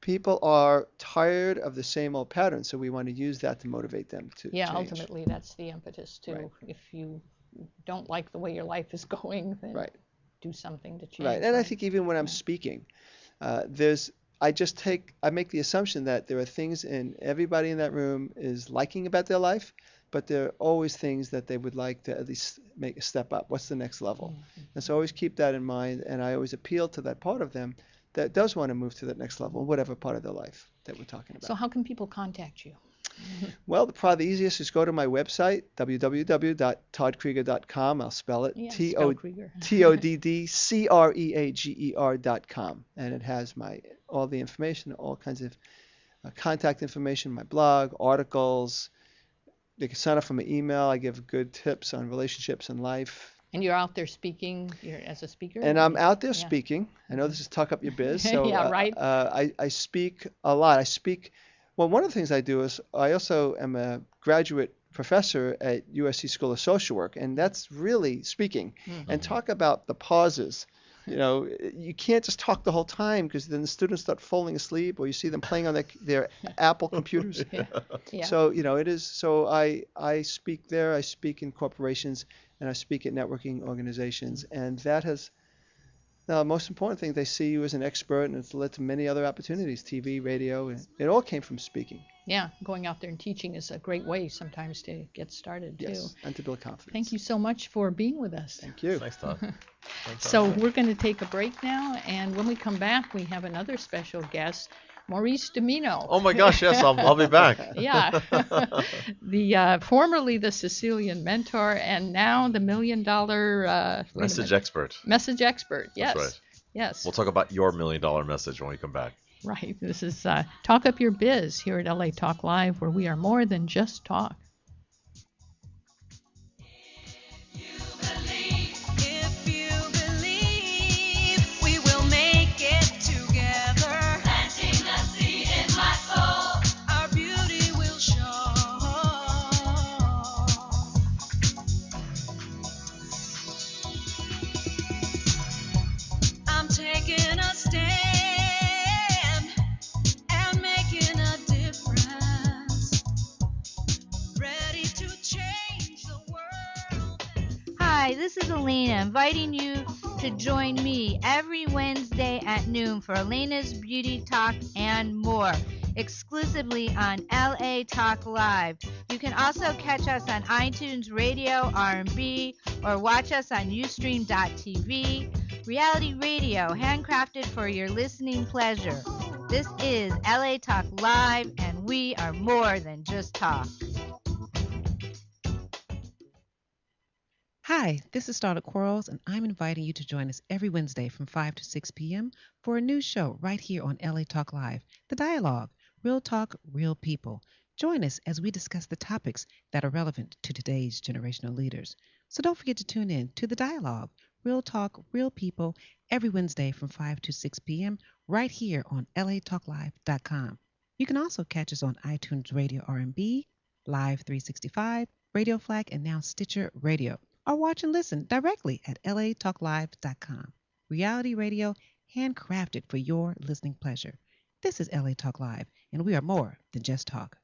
H: people are tired of the same old patterns, so we want to use that to motivate them to change.
C: Ultimately, that's the impetus too.
H: Right.
C: If you don't like the way your life is going, then do something to change.
H: Right, and I think even when I'm speaking, I make the assumption that there are things in everybody in that room is liking about their life, but there are always things that they would like to at least make a step up. What's the next level? And so always keep that in mind, and I always appeal to that part of them that does want to move to that next level, whatever part of their life that we're talking about.
C: So how can people contact you?
H: Well, probably the easiest is go to my website, www.toddkrieger.com. I'll spell it, TODDCREAGER.com. And it has all the information, all kinds of contact information, my blog, articles. They can sign up for my email. I give good tips on relationships and life.
C: And you're out there speaking as a speaker?
H: And I'm out there speaking. I know this is Talk Up Your Biz. So
C: yeah, right.
H: I speak a lot. Well, one of the things I do is I also am a graduate professor at USC School of Social Work, and that's really speaking. And talk about the pauses. You can't just talk the whole time, because then the students start falling asleep, or you see them playing on their Apple computers.
C: Yeah.
H: So it is. So I speak there. I speak in corporations, and I speak at networking organizations, and that has. Now, the most important thing, they see you as an expert, and it's led to many other opportunities, TV, radio, and it all came from speaking.
C: Yeah, going out there and teaching is a great way sometimes to get started, too.
H: Yes, and to build confidence.
C: Thank you so much for being with us.
H: Thank you.
D: Nice talk.
C: So we're going to take a break now, and when we come back, we have another special guest, Maurice Domino.
D: Oh my gosh, yes, I'll be back.
C: Yeah, formerly the Sicilian mentor, and now the $1 million
D: Message expert.
C: Message expert. Yes.
D: That's right.
C: Yes.
D: We'll talk about your $1 million message when we come back.
C: Right. This is Talk Up Your Biz here at LA Talk Live, where we are more than just talk.
I: Hi, this is Elena, inviting you to join me every Wednesday at noon for Elena's Beauty Talk and more, exclusively on LA Talk Live. You can also catch us on iTunes Radio, R&B, or watch us on Ustream.tv. Reality radio, handcrafted for your listening pleasure. This is LA Talk Live, and we are more than just talk.
J: Hi, this is Starlet Quarles, and I'm inviting you to join us every Wednesday from 5 to 6 p.m. for a new show right here on LA Talk Live, The Dialogue, Real Talk, Real People. Join us as we discuss the topics that are relevant to today's generational leaders. So don't forget to tune in to The Dialogue, Real Talk, Real People, every Wednesday from 5 to 6 p.m. right here on latalklive.com. You can also catch us on iTunes Radio R&B, Live 365, Radio Flag, and now Stitcher Radio. or watch and listen directly at latalklive.com. Reality radio handcrafted for your listening pleasure. This is LA Talk Live, and we are more than just talk.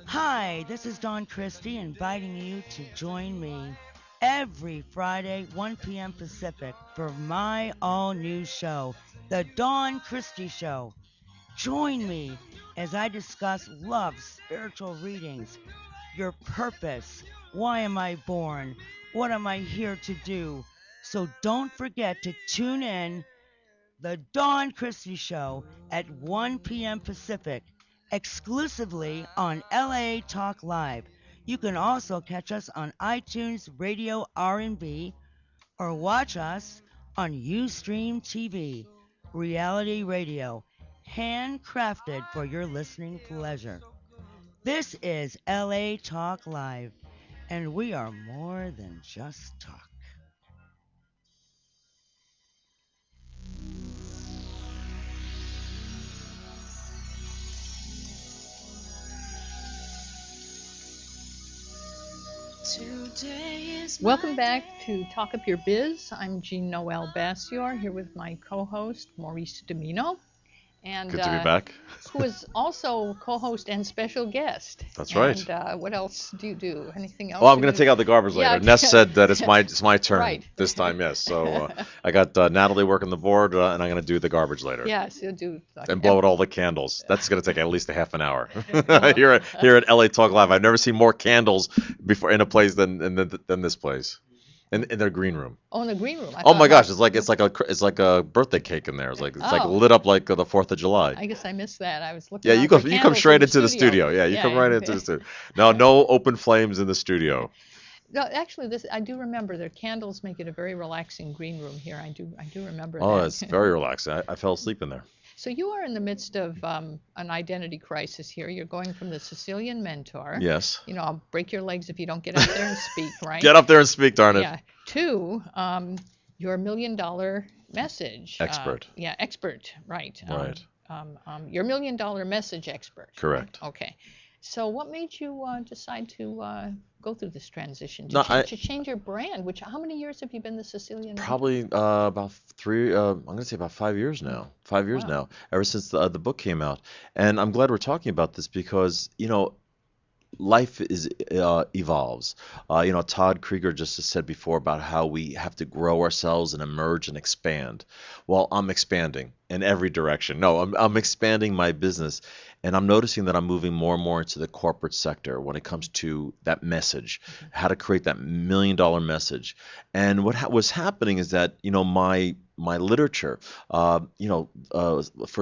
K: Hi, this is Dawn Christie inviting you to join me every Friday, 1 p.m. Pacific, for my all-new show, The Dawn Christie Show. Join me as I discuss love, spiritual readings, your purpose, why am I born, what am I here to do. So don't forget to tune in The Dawn Christie Show at 1 p.m. Pacific, exclusively on LA Talk Live. You can also catch us on iTunes Radio R&B or watch us on Ustream TV. Reality radio, handcrafted for your listening pleasure. This is LA Talk Live, and we are more than just talk.
C: Welcome back to Talk Up Your Biz. I'm Jean Noel Bassior here with my co-host Maurice Domino. And,
D: Good to be back.
C: Who is also co-host and special guest.
D: That's right.
C: And what else do you do? Anything else?
D: Well, I'm going to take out the garbage later. Ness said that it's my turn
C: right.
D: this time, yes. So I got Natalie working the board, and I'm going to do the garbage later.
C: Yes, you'll do.
D: And blow out all the candles. That's going to take at least a half an hour. here at LA Talk Live, I've never seen more candles before in a place than this place. In their green room.
C: Oh, in the green room.
D: Oh my gosh, it's like a birthday cake in there. It's like lit up like the 4th of July.
C: I guess I missed that. I was looking.
D: Yeah, you come straight into the studio. Yeah, you come right into the studio. No open flames in the studio.
C: No, actually, I do remember their candles make it a very relaxing green room here. I do remember that.
D: Oh, it's very relaxing. I fell asleep in there.
C: So you are in the midst of an identity crisis here. You're going from the Sicilian mentor.
D: Yes.
C: I'll break your legs if you don't get up there and speak, right?
D: Get up there and speak, darn it.
C: Yeah. To your $1 million message.
D: Expert.
C: Expert, right.
D: Right.
C: Your $1 million message expert.
D: Correct.
C: Right? Okay. So what made you decide to go through this transition to change your brand? How many years have you been the Sicilian?
D: Probably about 3. I'm going to say about 5 years now. 5 years now, ever since the book came out. And I'm glad we're talking about this because life evolves. Todd Krieger just said before about how we have to grow ourselves and emerge and expand. Well, I'm expanding in every direction. No, I'm expanding my business, and I'm noticing that I'm moving more and more into the corporate sector when it comes to that message, how to create that $1 million message. And what was happening is that my literature, for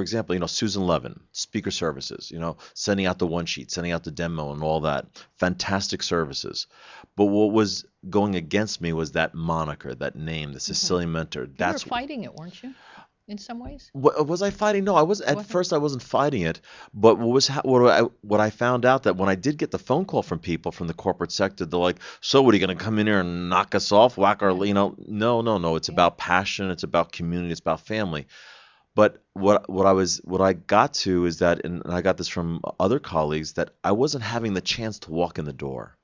D: example, Susan Levin, speaker services, sending out the one sheet, sending out the demo and all that, fantastic services. But what was going against me was that moniker, that name, the Sicilian mentor.
C: You were fighting it, weren't you? In some ways.
D: Was I fighting? No, I was. At first, I wasn't fighting it. But what I found out that when I did get the phone call from people from the corporate sector, they're like, "So, what are you going to come in here and knock us off, whack our, No. It's about passion. It's about community. It's about family." But what I got to is that, and I got this from other colleagues, that I wasn't having the chance to walk in the door.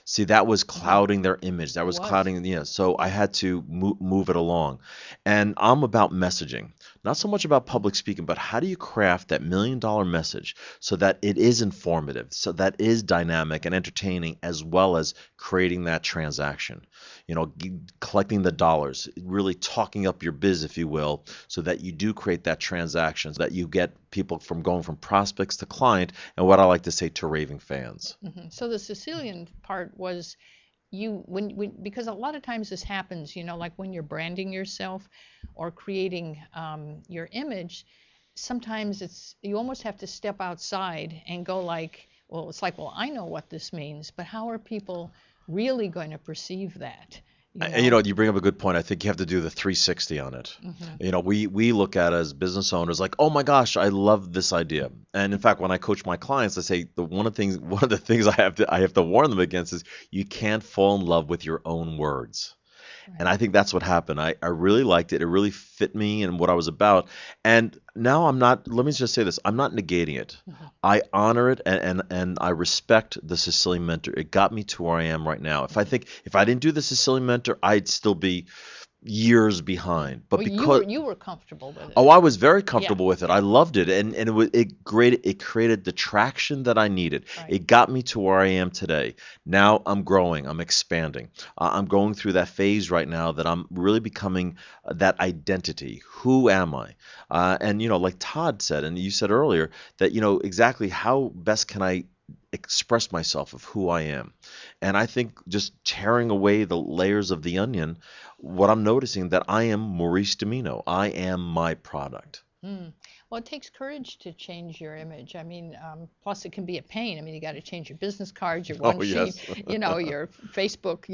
D: See, that was clouding their image. That was clouding, so I had to move it along. And I'm about messaging, not so much about public speaking, but how do you craft that $1 million message so that it is informative, so that is dynamic and entertaining, as well as creating that transaction, collecting the dollars, really talking up your biz, if you will, so that you do create that transaction, so that you get people from going from prospects to client, and what I like to say, to raving fans.
C: So the Sicilian part was because a lot of times this happens, like when you're branding yourself or creating your image, sometimes you almost have to step outside and go well, I know what this means, but how are people really going to perceive that?
D: And you bring up a good point. I think you have to do the 360 on it. We look at it as business owners like, oh my gosh, I love this idea. And in fact, when I coach my clients, I say one of the things I have to warn them against is you can't fall in love with your own words. And I think that's what happened. I really liked it. It really fit me and what I was about. And now I'm not, let me just say this, I'm not negating it. I honor it and I respect the Sicilian Mentor. It got me to where I am right now. If I didn't do the Sicilian Mentor, I'd still be years behind. But
C: Well,
D: because
C: you were comfortable with it.
D: Oh, I was very comfortable with it. I loved it, and it created the traction that I needed.
C: Right.
D: It got me to where I am today. Now I'm growing, I'm expanding. I'm going through that phase right now that I'm really becoming that identity. Who am I? And like Todd said, and you said earlier that exactly how best can I express myself of who I am. And I think just tearing away the layers of the onion, what I'm noticing that I am Maurice Domino. I am my product.
C: Well, it takes courage to change your image. I mean, plus it can be a pain. I mean, you got to change your business cards, your one
D: yes.
C: sheet, your Facebook,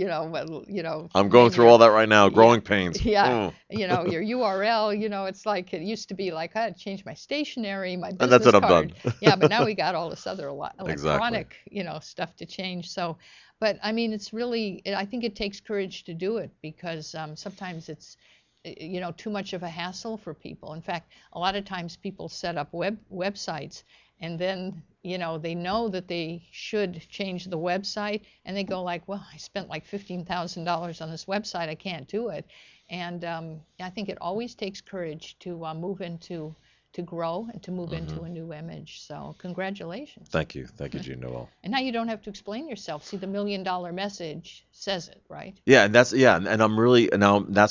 D: I'm going through all that right now, growing pains.
C: Yeah, your URL, it's like it used to be like I had to change my stationery, my business
D: And that's it, I'm
C: card.
D: done.
C: Yeah, but now we got all this other electronic,
D: Exactly.
C: stuff to change. So, but I mean, it's really, I think it takes courage to do it because sometimes it's too much of a hassle for people. In fact, a lot of times people set up websites and then they know that they should change the website and they go like, well, I spent like $15,000 on this website, I can't do it. And I think it always takes courage to to grow and to move into a new image. So congratulations.
D: Thank you, Jean Noel.
C: And now you don't have to explain yourself. See, the $1 million message says it, right?
D: Yeah, and that's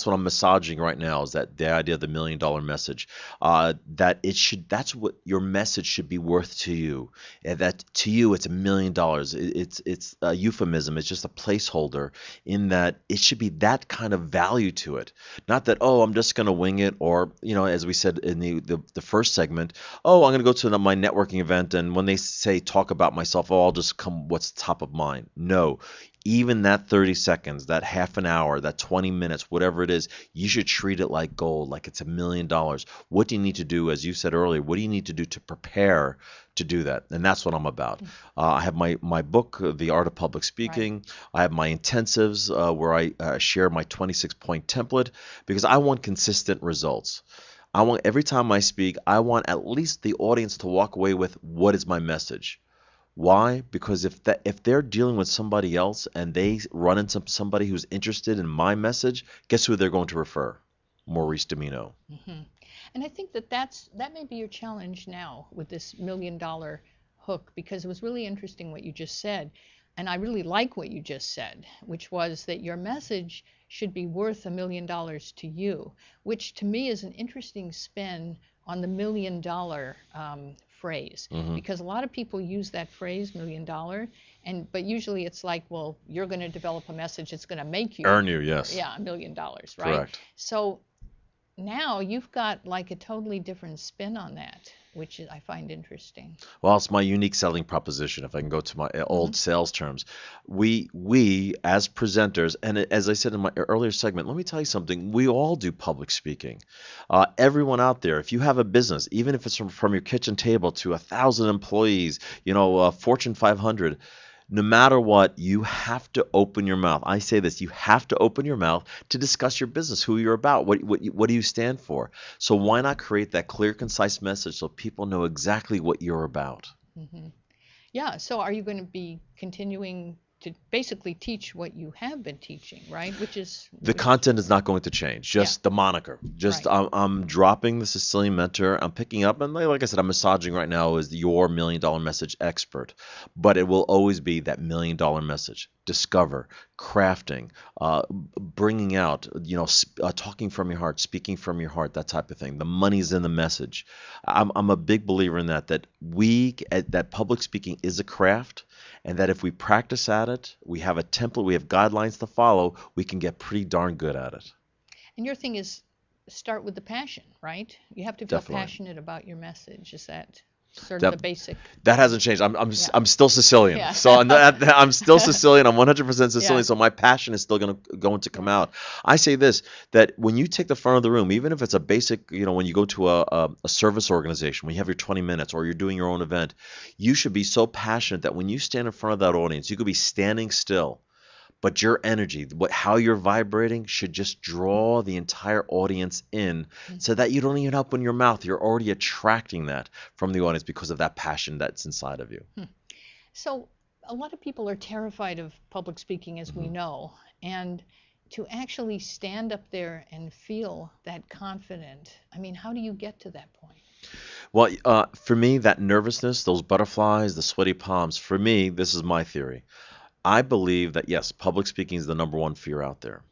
D: what I'm massaging right now is that the idea of the $1 million message, that's what your message should be worth to you. And that to you it's $1 million. It's a euphemism. It's just a placeholder in that it should be that kind of value to it. Not that I'm just going to wing it, or as we said in the first segment, I'm going to go to my networking event and when they say talk about myself, I'll just come what's top of mind. No. Even that 30 seconds, that half an hour, that 20 minutes, whatever it is, you should treat it like gold, like it's $1 million. What do you need to do, as you said earlier, what do you need to do to prepare to do that? And that's what I'm about. I have my book, The Art of Public Speaking. Right. I have my intensives where I share my 26-point template because I want consistent results. I want every time I speak, I want at least the audience to walk away with what is my message. Why? Because if they're dealing with somebody else and they run into somebody who's interested in my message, guess who they're going to refer? Maurice Domino.
C: Mm-hmm. And I think that may be your challenge now with this $1 million hook, because it was really interesting what you just said. And I really like what you just said, which was that your message should be worth $1 million to you, which to me is an interesting spin on the $1 million phrase, because a lot of people use that phrase $1 million, but usually it's like, well, you're going to develop a message that's going to make you
D: earn you, yes,
C: $1 million, right?
D: Correct.
C: So now you've got like a totally different spin on that, which I find interesting.
D: Well, it's my unique selling proposition, if I can go to my old sales terms. We as presenters, and as I said in my earlier segment, let me tell you something. We all do public speaking. Everyone out there, if you have a business, even if it's from your kitchen table to 1,000 employees, Fortune 500, no matter what, you have to open your mouth. I say this, you have to open your mouth to discuss your business, who you're about, what do you stand for. So why not create that clear, concise message so people know exactly what you're about?
C: Mm-hmm. Yeah, so are you going to be continuing to basically teach what you have been teaching, right? The
D: content is not going to change, just the moniker. Just right. I'm dropping the Sicilian Mentor. I'm picking up, and like I said, I'm massaging right now as your $1 million message expert. But it will always be that $1 million message. Discover, crafting, bringing out, talking from your heart, speaking from your heart, that type of thing. The money's in the message. I'm a big believer in that that public speaking is a craft. And that if we practice at it, we have a template, we have guidelines to follow, we can get pretty darn good at it.
C: And your thing is start with the passion, right? You have to feel passionate about your message. Is that sort of the basic?
D: That hasn't changed. I'm still Sicilian. Yeah. So I'm still Sicilian. I'm 100% Sicilian. Yeah. So my passion is still going to come out. I say this, that when you take the front of the room, even if it's a basic, when you go to a service organization, when you have your 20 minutes or you're doing your own event, you should be so passionate that when you stand in front of that audience, you could be standing still, but your energy, how you're vibrating should just draw the entire audience in, so that you don't even open your mouth. You're already attracting that from the audience because of that passion that's inside of you.
C: So a lot of people are terrified of public speaking, as we know, and to actually stand up there and feel that confident, I mean, how do you get to that point?
D: Well, for me, that nervousness, those butterflies, the sweaty palms, for me, this is my theory. I believe that, yes, public speaking is the number one fear out there.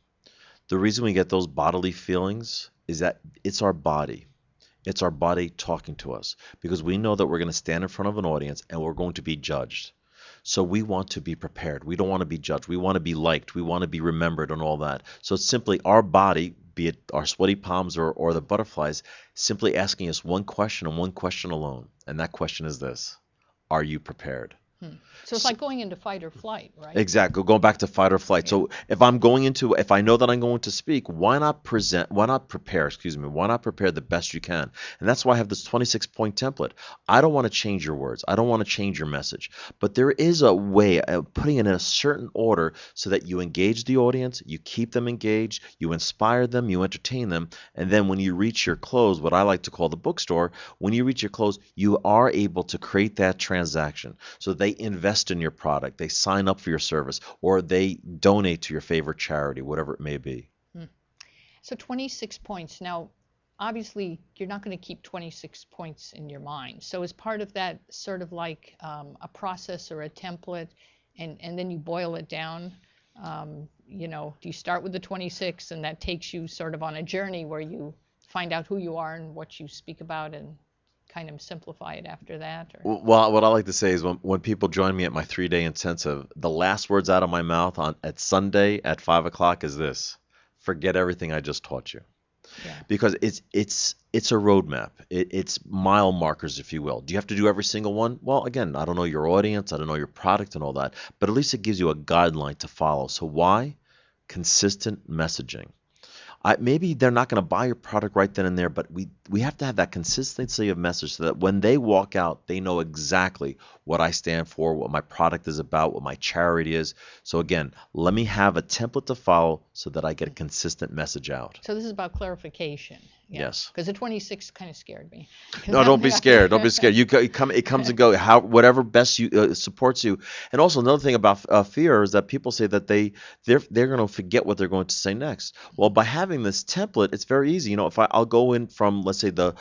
D: The reason we get those bodily feelings is that it's our body. It's our body talking to us, because we know that we're going to stand in front of an audience and we're going to be judged. So we want to be prepared. We don't want to be judged. We want to be liked. We want to be remembered and all that. So it's simply our body, be it our sweaty palms or the butterflies, simply asking us one question and one question alone. And that question is this: are you prepared?
C: So it's like going into fight or flight, right?
D: Exactly. Going back to fight or flight. So if I know that I'm going to speak, why not prepare the best you can? And that's why I have this 26-point template. I don't want to change your words. I don't want to change your message. But there is a way of putting it in a certain order so that you engage the audience, you keep them engaged, you inspire them, you entertain them. And then when you reach your close, what I like to call the bookstore, when you reach your close, you are able to create that transaction. So they invest in your product, they sign up for your service, or they donate to your favorite charity, whatever it may be.
C: So 26 points. Now, obviously, you're not going to keep 26 points in your mind. So is part of that sort of like a process or a template, and then you boil it down? Do you start with the 26 and that takes you sort of on a journey where you find out who you are and what you speak about and kind of simplify it after that? Or?
D: Well, what I like to say is when people join me at my 3-day intensive, the last words out of my mouth at Sunday at 5 o'clock is this: forget everything I just taught you. Yeah. Because it's a roadmap. It's mile markers, if you will. Do you have to do every single one? Well, again, I don't know your audience, I don't know your product and all that, but at least it gives you a guideline to follow. So why? Consistent messaging. Maybe they're not going to buy your product right then and there, but we have to have that consistency of message so that when they walk out, they know exactly what I stand for, what my product is about, what my charity is. So again, let me have a template to follow so that I get a consistent message out.
C: So this is about clarification. Yeah.
D: Yes.
C: Because the 26 kind of scared me.
D: No, don't be scared. Don't be scared. It comes and go. Whatever best supports you. And also another thing about fear is that people say that they're going to forget what they're going to say next. Well, by having this template, it's very easy. If I'll go in from, let's say, the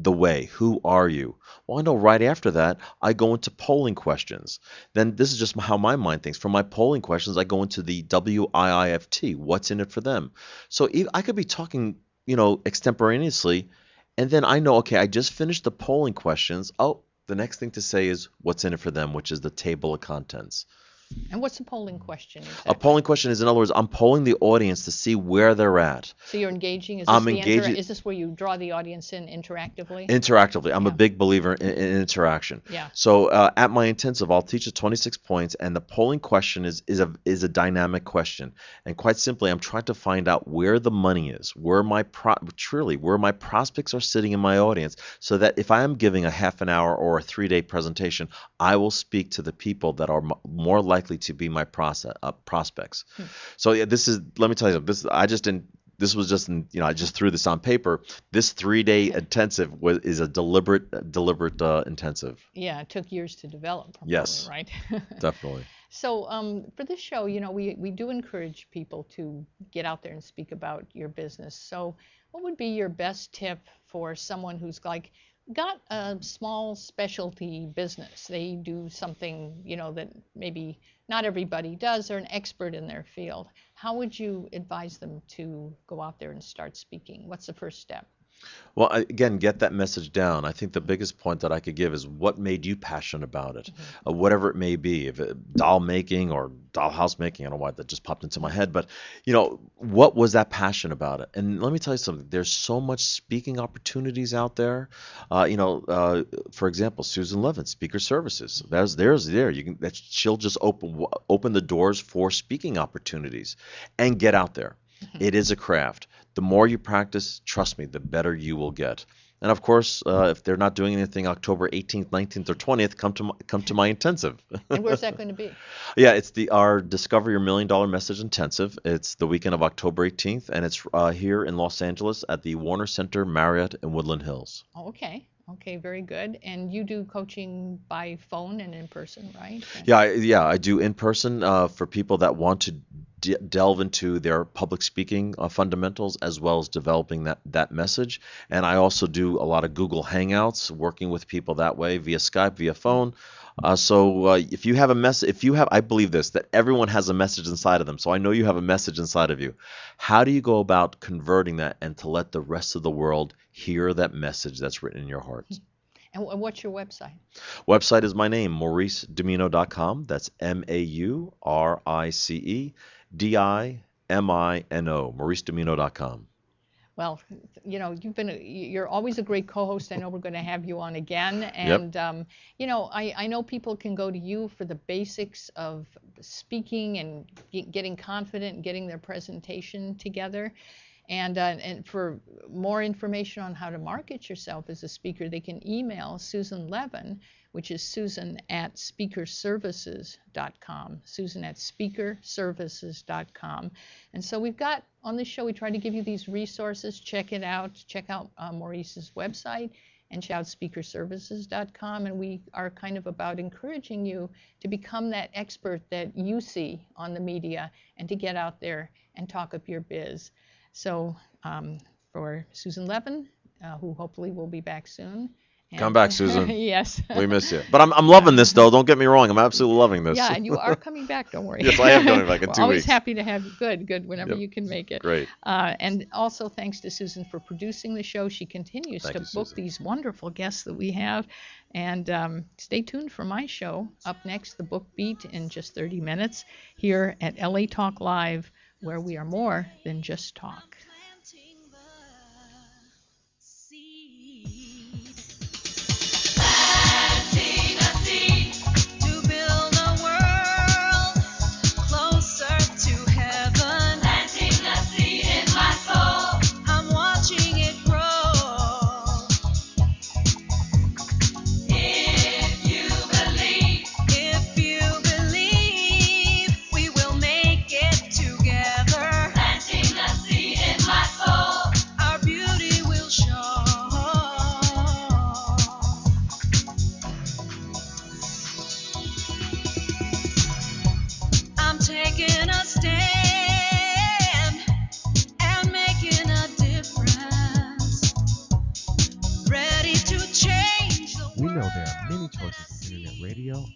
D: way, who are you? Well, I know right after that I go into polling questions. Then this is just how my mind thinks. From my polling questions, I go into the WIIFT. What's in it for them? So I could be talking extemporaneously, and then I know, okay, I just finished the polling questions. Oh, the next thing to say is what's in it for them, which is the table of contents.
C: And what's a polling question exactly?
D: A polling question is, in other words, I'm polling the audience to see where they're at.
C: So you're engaging? Is this where you draw the audience in interactively?
D: Interactively. I'm a big believer in interaction.
C: Yeah.
D: So at my intensive, I'll teach the 26 points, and the polling question is a dynamic question. And quite simply, I'm trying to find out where the money is, where my prospects are sitting in my audience, so that if I am giving a half an hour or a 3-day presentation, I will speak to the people that are more likely to be my prospects. So yeah, let me tell you something. I just threw this on paper. This 3-day intensive is a deliberate intensive.
C: Yeah, it took years to develop. Probably,
D: yes,
C: right.
D: Definitely.
C: So for this show, we do encourage people to get out there and speak about your business. So what would be your best tip for someone who's got a small specialty business? They do something, that maybe not everybody does. They're an expert in their field. How would you advise them to go out there and start speaking? What's the first step?
D: Well, again, get that message down. I think the biggest point that I could give is what made you passionate about it, whatever it may be, if it doll making or dollhouse making. I don't know why that just popped into my head, but what was that passion about it? And let me tell you something. There's so much speaking opportunities out there. For example, Susan Levin, Speaker Services. She'll just open the doors for speaking opportunities, and get out there. It is a craft. The more you practice, trust me, the better you will get. And of course, if they're not doing anything October 18th, 19th, or 20th, come to my intensive.
C: And where's that going to be?
D: Yeah, it's our Discover Your $1 Million Message Intensive. It's the weekend of October 18th, and it's here in Los Angeles at the Warner Center Marriott in Woodland Hills.
C: Oh, okay. Okay, very good. And you do coaching by phone and in person, right?
D: Yeah, I do in person for people that want to delve into their public speaking fundamentals as well as developing that message. And I also do a lot of Google Hangouts, working with people that way via Skype, via phone. So if you have a message, I believe this, that everyone has a message inside of them. So I know you have a message inside of you. How do you go about converting that and to let the rest of the world hear that message that's written in your heart?
C: And what's your website?
D: Website is my name, MauriceDimino.com. That's MauriceDimino, MauriceDimino.com.
C: Well, you're always a great co-host. I know we're going to have you on again. And, I know people can go to you for the basics of speaking and getting confident and getting their presentation together. And for more information on how to market yourself as a speaker, they can email Susan Levin, which is Susan@speakerservices.com, Susan@speakerservices.com. And so we've got on this show, we try to give you these resources. Check it out. Check out Maurice's website and check out speakerservices.com. And we are kind of about encouraging you to become that expert that you see on the media and to get out there and talk up your biz. So for Susan Levin, who hopefully will be back soon.
D: Come back, Susan.
C: Yes.
D: We miss you. But I'm loving this, though. Don't get me wrong. I'm absolutely loving this.
C: Yeah, and you are coming back. Don't worry.
D: Yes, I am coming back in 2 weeks.
C: Always happy to have you. Good. Whenever you can make it.
D: Great.
C: And also thanks to Susan for producing the show. She continues to book these wonderful guests that we have. And stay tuned for my show. Up next, the Book Beat in just 30 minutes here at LA Talk Live, where we are more than just talk.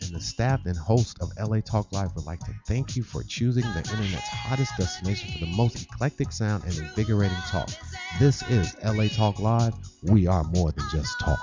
A: And the staff and host of LA Talk Live would like to thank you for choosing the internet's hottest destination for the most eclectic sound and invigorating talk. This is LA Talk Live. We are more than just talk.